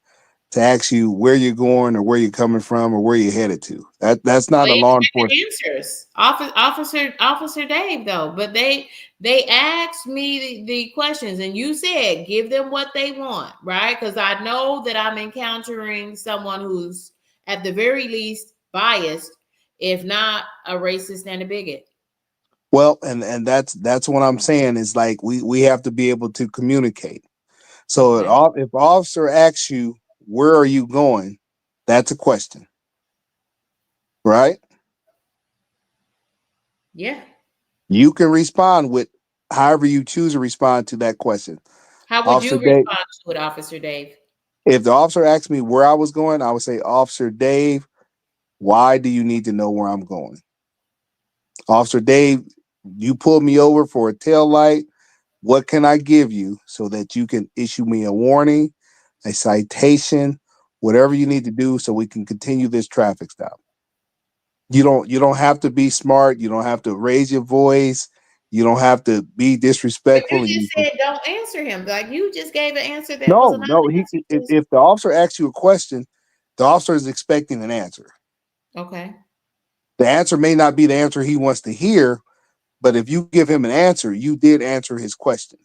to ask you where you're going or where you're coming from or where you're headed to. That's not a law enforcement answers. Officer Dave though, but they asked me the questions, and you said give them what they want, right? Because I know that I'm encountering someone who's at the very least biased, if not a racist and a bigot. Well, and that's what I'm saying is like we have to be able to communicate. So if an officer asks you, where are you going? That's a question. Right? Yeah. You can respond with however you choose to respond to that question. How would you respond to it, Officer Dave? If the officer asked me where I was going, I would say, Officer Dave, why do you need to know where I'm going? Officer Dave, you pulled me over for a tail light. What can I give you so that you can issue me a warning, a citation, whatever you need to do so we can continue this traffic stop? You don't have to be smart. You don't have to raise your voice. You don't have to be disrespectful. But you just said don't answer him. Like you just gave an answer that no. If the officer asks you a question, the officer is expecting an answer. Okay. The answer may not be the answer he wants to hear, but if you give him an answer, you did answer his question.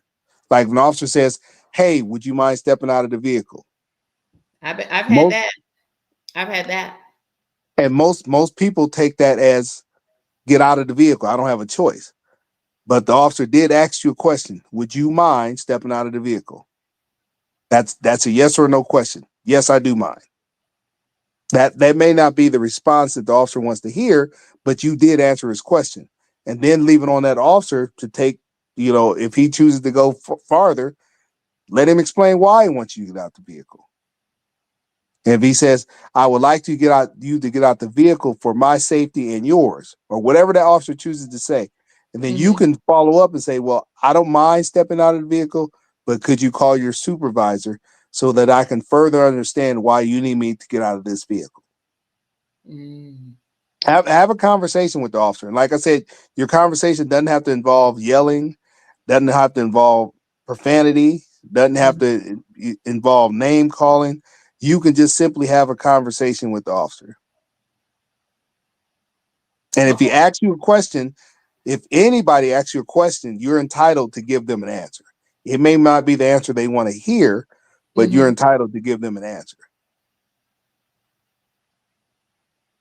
Like if an officer says, "Hey, would you mind stepping out of the vehicle?" I've had that. I've had that. And most people take that as get out of the vehicle. I don't have a choice. But the officer did ask you a question. Would you mind stepping out of the vehicle? That's a yes or no question. Yes, I do mind. That may not be the response that the officer wants to hear, but you did answer his question. And then leave it on that officer to take, if he chooses to go farther, let him explain why he wants you to get out the vehicle. And if he says, I would like to get out the vehicle for my safety and yours, or whatever that officer chooses to say. And then you can follow up and say, well, I don't mind stepping out of the vehicle, but could you call your supervisor so that I can further understand why you need me to get out of this vehicle? Have a conversation with the officer. And like I said, your conversation doesn't have to involve yelling, doesn't have to involve profanity, doesn't have to involve name calling. You can just simply have a conversation with the officer. And if he asks you a question, if anybody asks you a question, you're entitled to give them an answer. It may not be the answer they want to hear, but you're entitled to give them an answer.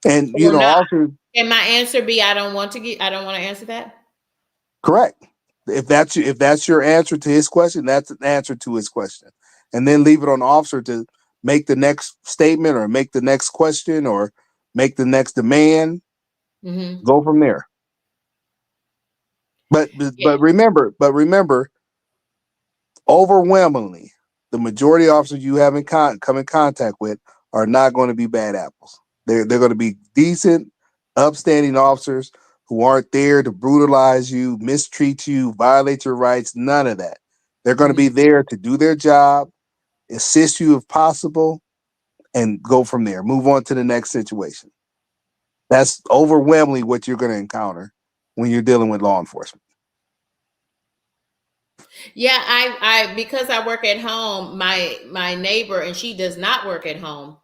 And Well, no. also, Can my answer be I don't want to answer that? correct. If that's your answer to his question, that's an answer to his question. And then leave it on the officer to make the next statement or make the next question or make the next demand. Go from there. But remember, overwhelmingly, the majority of officers you have come in contact with are not going to be bad apples. They're going to be decent, upstanding officers who aren't there to brutalize you, mistreat you, violate your rights, none of that. They're going to be there to do their job, assist you if possible, and go from there. Move on to the next situation. That's overwhelmingly what you're going to encounter when you're dealing with law enforcement. Yeah, I because I work at home, my neighbor, and she does not work at home,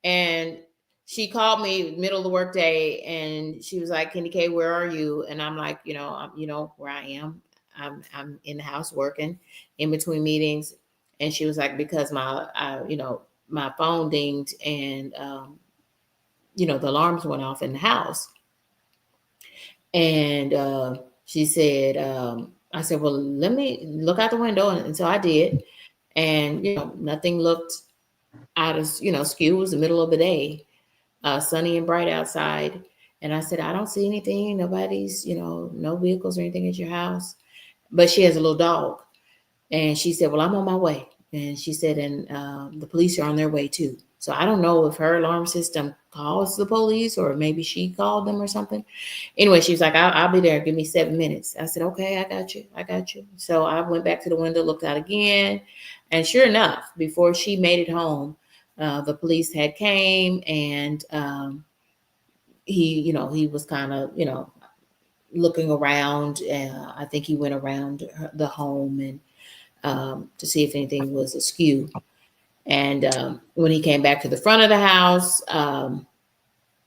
and she called me middle of the workday, and she was like, "Kenny K, where are you?" And I'm like, where I am. I'm in the house working in between meetings, and she was like, because my phone dinged, and the alarms went off in the house, and she said, I said, well, let me look out the window, and so I did, and nothing looked out of skew. It was the middle of the day, sunny and bright outside. And I said, I don't see anything. Nobody's, no vehicles or anything at your house. But she has a little dog. And she said, well, I'm on my way. And she said, and the police are on their way too. So I don't know if her alarm system calls the police or maybe she called them or something. Anyway, she was like, I'll be there. Give me 7 minutes. I said, okay, I got you. I got you. So I went back to the window, looked out again. And sure enough, before she made it home, the police had came, and he was kind of, looking around. I think he went around the home and to see if anything was askew. And when he came back to the front of the house, I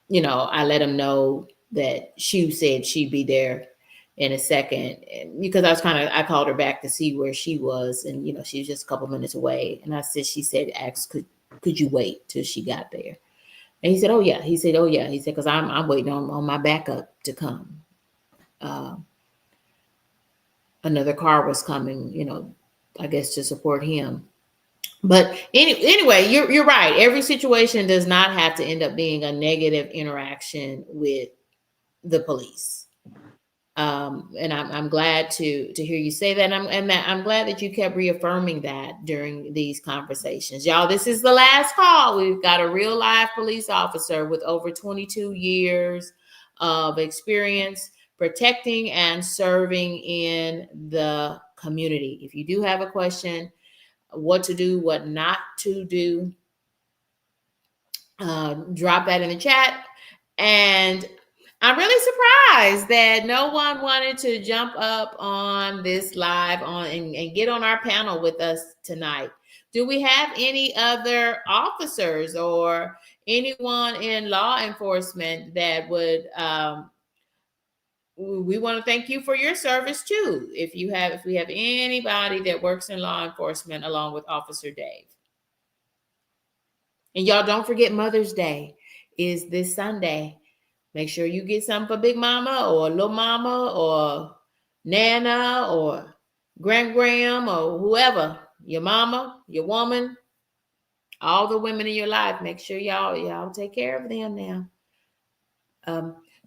let him know that she said she'd be there in a second, because I called her back to see where she was, and she was just a couple minutes away. And she said, "Ask, could you wait till she got there?" And he said, "Oh yeah." He said, "Because I'm waiting on my backup to come." Another car was coming, I guess to support him. But anyway, you're right. Every situation does not have to end up being a negative interaction with the police. And I'm glad to hear you say that. And I'm glad that you kept reaffirming that during these conversations. Y'all, this is the last call. We've got a real live police officer with over 22 years of experience protecting and serving in the community. If you do have a question, what to do, what not to do, drop that in the chat. And I'm really surprised that no one wanted to jump up on this live and get on our panel with us tonight. Do we have any other officers or anyone in law enforcement that would we want to thank you for your service too. If we have anybody that works in law enforcement along with Officer Dave. And y'all don't forget Mother's Day is this Sunday. Make sure you get something for Big Mama or Little Mama or Nana or Graham or whoever, your mama, your woman, all the women in your life. Make sure y'all take care of them now.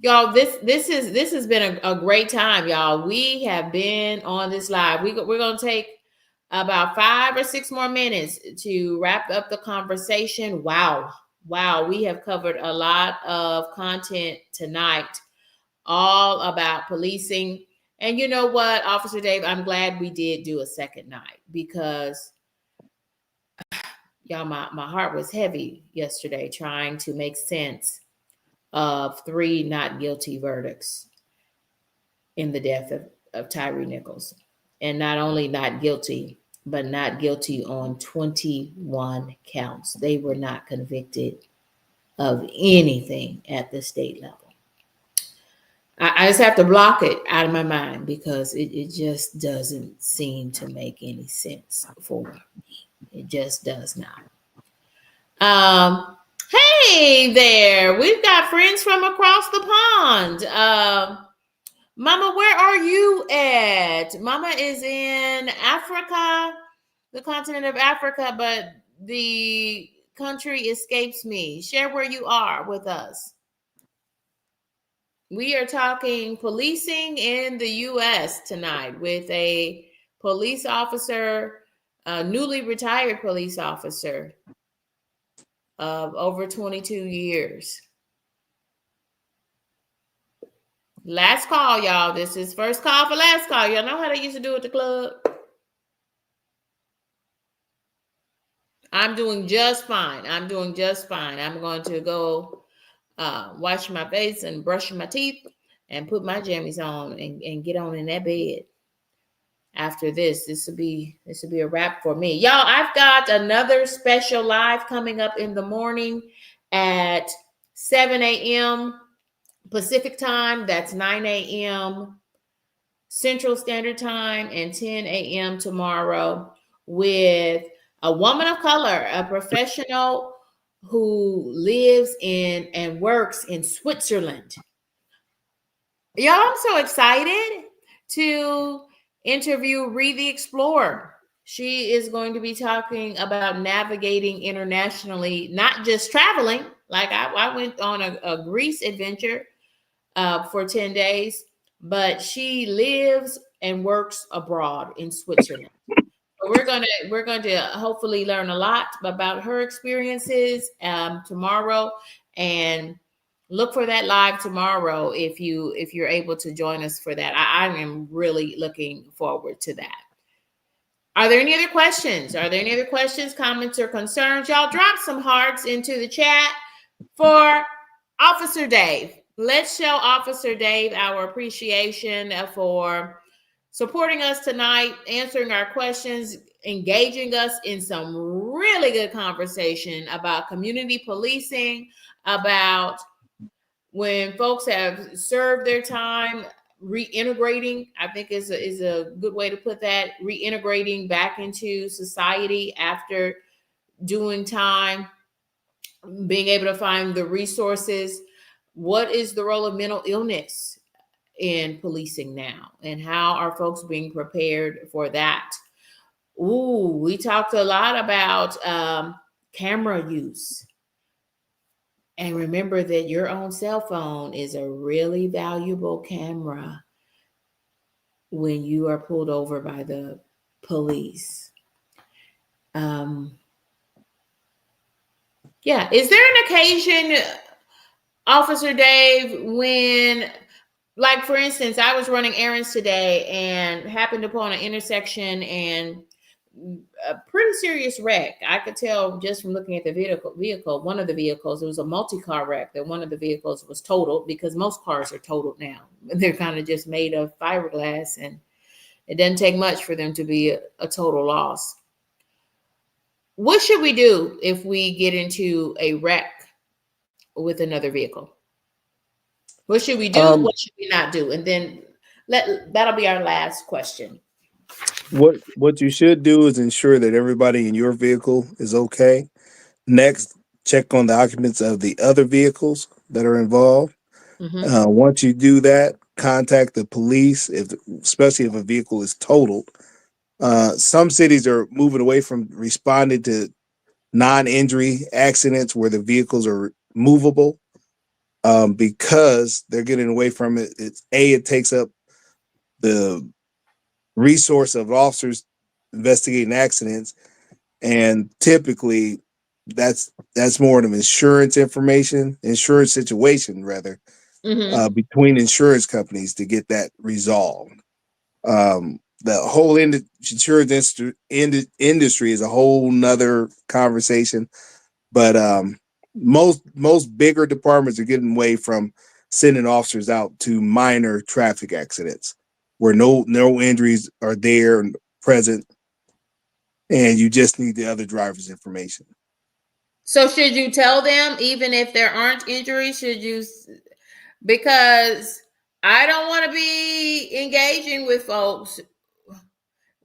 Y'all, this has been a great time, y'all. We have been on this live. We're gonna take about 5 or 6 more minutes to wrap up the conversation. Wow, we have covered a lot of content tonight, all about policing. And you know what, Officer Dave, I'm glad we did do a second night, because y'all, my heart was heavy yesterday trying to make sense of 3 not guilty verdicts in the death of Tyre Nichols. And not only not guilty, but not guilty on 21 counts. They were not convicted of anything at the state level. I just have to block it out of my mind, because it just doesn't seem to make any sense for me. It just does not. Hey there, we've got friends from across the pond. Mama, where are you at? Mama is in Africa, the continent of Africa, but the country escapes me. Share where you are with us. We are talking policing in the U.S. tonight with a police officer, a newly retired police officer of over 22 years. Last call, y'all. This is first call for last call. Y'all know how they used to do at the club? I'm doing just fine. I'm doing just fine. I'm going to go wash my face and brush my teeth and put my jammies on and get on in that bed. After this will be a wrap for me. Y'all, I've got another special live coming up in the morning at 7 a.m. Pacific time. That's 9 a.m. Central Standard Time and 10 a.m. tomorrow with a woman of color, a professional who lives in and works in Switzerland. Y'all, I'm so excited to interview Reed the Explorer. She is going to be talking about navigating internationally, not just traveling. Like I went on a Greece adventure for 10 days, but she lives and works abroad in Switzerland. So we're going to hopefully learn a lot about her experiences tomorrow, and look for that live tomorrow if you're able to join us for that. I am really looking forward to that. Are there any other questions? Are there any other questions, comments, or concerns? Y'all drop some hearts into the chat for Officer Dave. Let's show Officer Dave our appreciation for supporting us tonight, answering our questions, engaging us in some really good conversation about community policing, about when folks have served their time, reintegrating, I think is a good way to put that, reintegrating back into society after doing time, being able to find the resources. What is the role of mental illness in policing now, and how are folks being prepared for that? Ooh, we talked a lot about camera use. And remember that your own cell phone is a really valuable camera when you are pulled over by the police. Yeah. Is there an occasion, Officer Dave, when, like, for instance, I was running errands today and happened upon an intersection and a pretty serious wreck. I could tell just from looking at the vehicle, one of the vehicles, it was a multi-car wreck, that one of the vehicles was totaled, because most cars are totaled now. They're kind of just made of fiberglass, and it doesn't take much for them to be a total loss. What should we do if we get into a wreck with another vehicle? What should we do? What should we not do? And then that'll be our last question. What you should do is ensure that everybody in your vehicle is okay. Next, check on the occupants of the other vehicles that are involved. Mm-hmm. Once you do that, contact the police, especially if a vehicle is totaled. Some cities are moving away from responding to non-injury accidents where the vehicles are movable, because they're getting away from it. It takes up the resource of officers investigating accidents, and typically that's more of an insurance situation rather, Mm-hmm. between insurance companies to get that resolved. The whole insurance industry is a whole nother conversation, but most bigger departments are getting away from sending officers out to minor traffic accidents where no injuries are there and present, and you just need the other driver's information. So should you tell them even if there aren't injuries? Because I don't want to be engaging with folks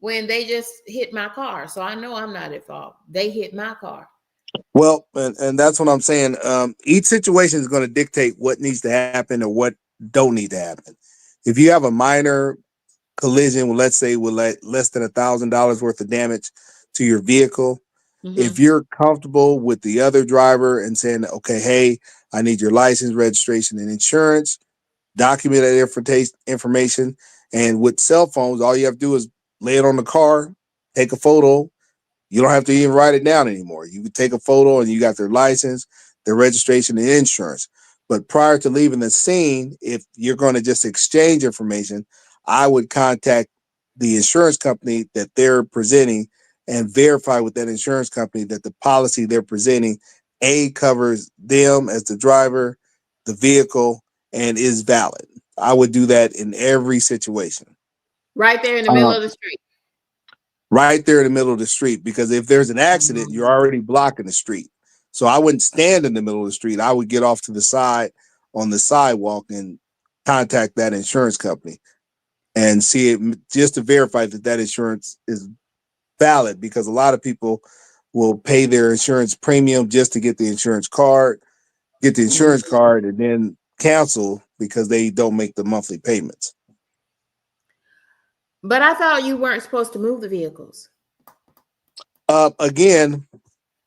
when they just hit my car. So I know I'm not at fault. They hit my car. Well, and that's what I'm saying. Each situation is going to dictate what needs to happen or what don't need to happen. If you have a minor collision, well, let's say with less than $1,000 worth of damage to your vehicle, if Mm-hmm. you're comfortable with the other driver and saying, okay, hey, I need your license, registration, and insurance, document that information. And with cell phones, all you have to do is lay it on the car, take a photo. You don't have to even write it down anymore. You can take a photo and you got their license, their registration, and insurance. But prior to leaving the scene, if you're going to just exchange information, I would contact the insurance company that they're presenting and verify with that insurance company that the policy they're presenting covers them as the driver, the vehicle, and is valid. I would do that in every situation. Right there in the middle Um, of the street. right there in the middle of the street, because if there's an accident, you're Mhm. already blocking the street. So I wouldn't stand in the middle of the street. I would get off to the side on the sidewalk and contact that insurance company and see it just to verify that that insurance is valid, because a lot of people will pay their insurance premium just to get the Mhm. insurance card and then cancel because they don't make the monthly payments. But I thought you weren't supposed to move the vehicles. Again,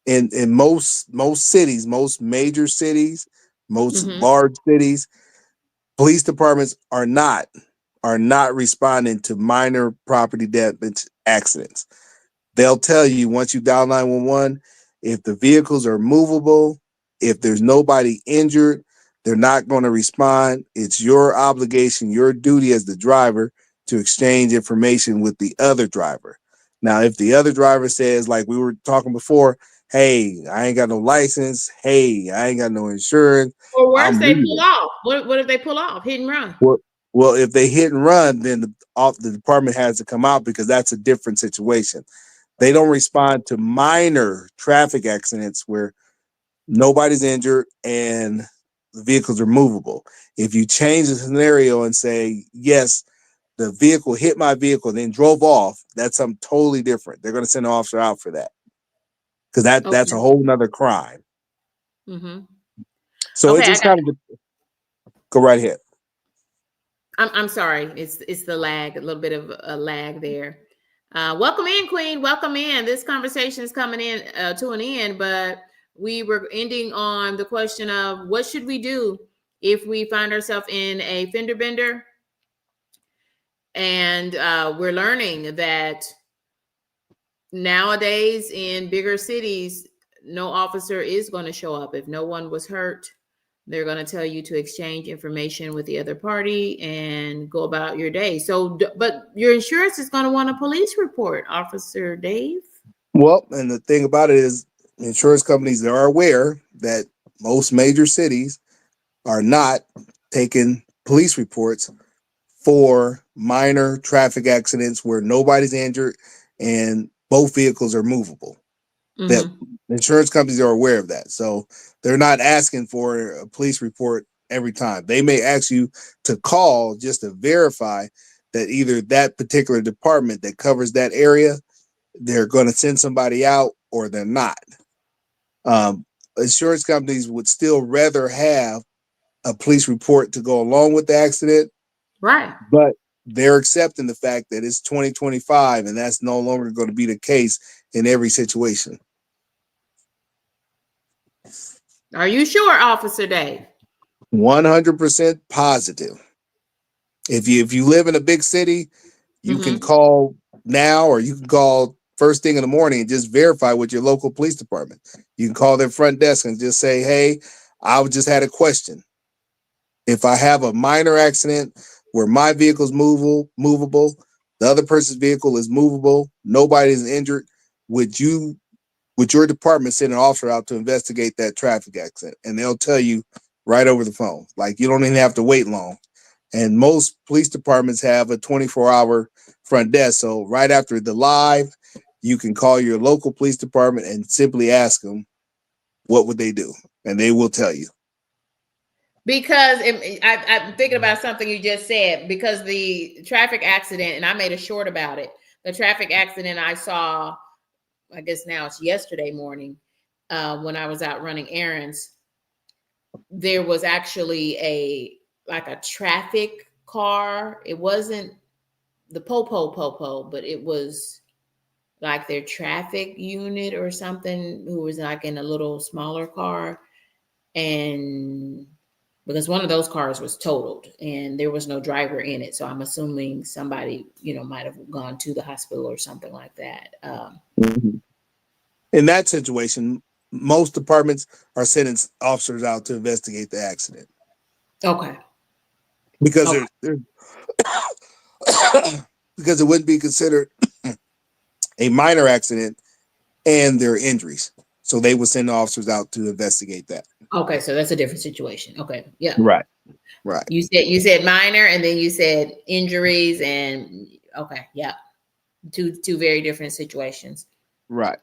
in most cities, most major cities, most Mm-hmm. large cities, police departments are not responding to minor property damage accidents. They'll tell you once you dial 911, if the vehicles are movable, if there's nobody injured, they're not going to respond. It's your obligation, your duty as the driver to exchange information with the other driver. Now, if the other driver says, like we were talking before, hey, I ain't got no license, hey, I ain't got no insurance, Or worse, I'm they pull leaving. off. What if they pull off, hit and run? Well, well, if they hit and run, then the department has to come out because that's a different situation. They don't respond to minor traffic accidents where nobody's injured and the vehicles are movable. If you change the scenario and say, yes, the vehicle hit my vehicle and then drove off, that's something totally different. They're going to send an officer out for that because that's a Okay. whole nother crime. Mm-hmm. So it Okay, I just got. kind of go right ahead. I'm sorry. It's the lag, a little bit of a lag there. Welcome in, Queen. Welcome in. This conversation is coming in to an end, but we were ending on the question of what should we do if we find ourselves in a fender bender, and we're learning that nowadays in bigger cities, no officer is going to show up if no one was hurt. They're going to tell you to exchange information with the other party and go about your day. So, but your insurance is going to want a police report, Officer Dave. Well, and the thing about it is, insurance companies are aware that most major cities are not taking police reports for minor traffic accidents where nobody's injured and both vehicles are movable. That Mm-hmm. insurance companies are aware of that. So they're not asking for a police report every time. They may ask you to call just to verify that either that particular department that covers that area, they're going to send somebody out or they're not. Um, Insurance companies would still rather have a police report to go along with the accident, Right. but they're accepting the fact that it's 2025 and that's no longer going to be the case in every situation. Are you sure, Officer Dave? 100% positive. If you live in a big city, you can Mm-hmm. call now or you can call first thing in the morning and just verify with your local police department. You can call their front desk and just say, hey, I just had a question. If I have a minor accident where my vehicle is movable, the other person's vehicle is movable, nobody's injured, would your department send an officer out to investigate that traffic accident? And they'll tell you right over the phone. Like you don't even have to wait long. And most police departments have a 24-hour front desk. So right after the live, you can call your local police department and simply ask them what would they do, and they will tell you. Because I'm thinking about something you just said, because the traffic accident, and I made a short about it. the traffic accident I saw, I guess now it's yesterday morning, when I was out running errands, there was actually like a traffic car. It wasn't the popo, but it was like their traffic unit or something, who was like in a little smaller car. And because one of those cars was totaled and there was no driver in it. So I'm assuming somebody, might have gone to the hospital or something like that. In that situation, most departments are sending officers out to investigate the accident. Okay. Because because it wouldn't be considered a minor accident and their injuries. So they would send officers out to investigate that. Okay, so that's a different situation. Okay. Yeah. Right. You said minor, and then you said injuries, and okay, yeah. Two very different situations. Right.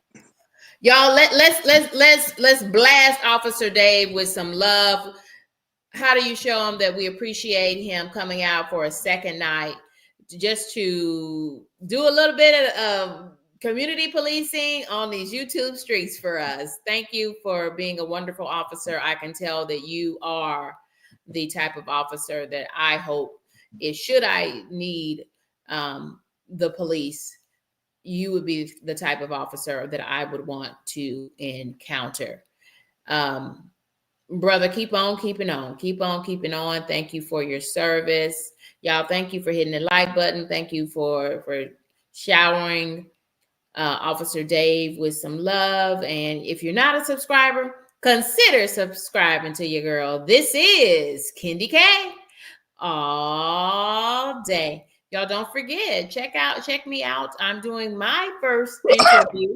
Y'all, let's blast Officer Dave with some love. How do you show him that we appreciate him coming out for a second night, just to do a little bit of community policing on these YouTube streets for us? Thank you for being a wonderful officer. I can tell that you are the type of officer that I hope should I need the police, you would be the type of officer that I would want to encounter. Brother, keep on keeping on. Keep on keeping on. Thank you for your service. Y'all, thank you for hitting the like button. Thank you for showering Officer Dave with some love. And if you're not a subscriber, consider subscribing to your girl. This is Kendi K all day. Y'all don't forget, check me out. I'm doing my first interview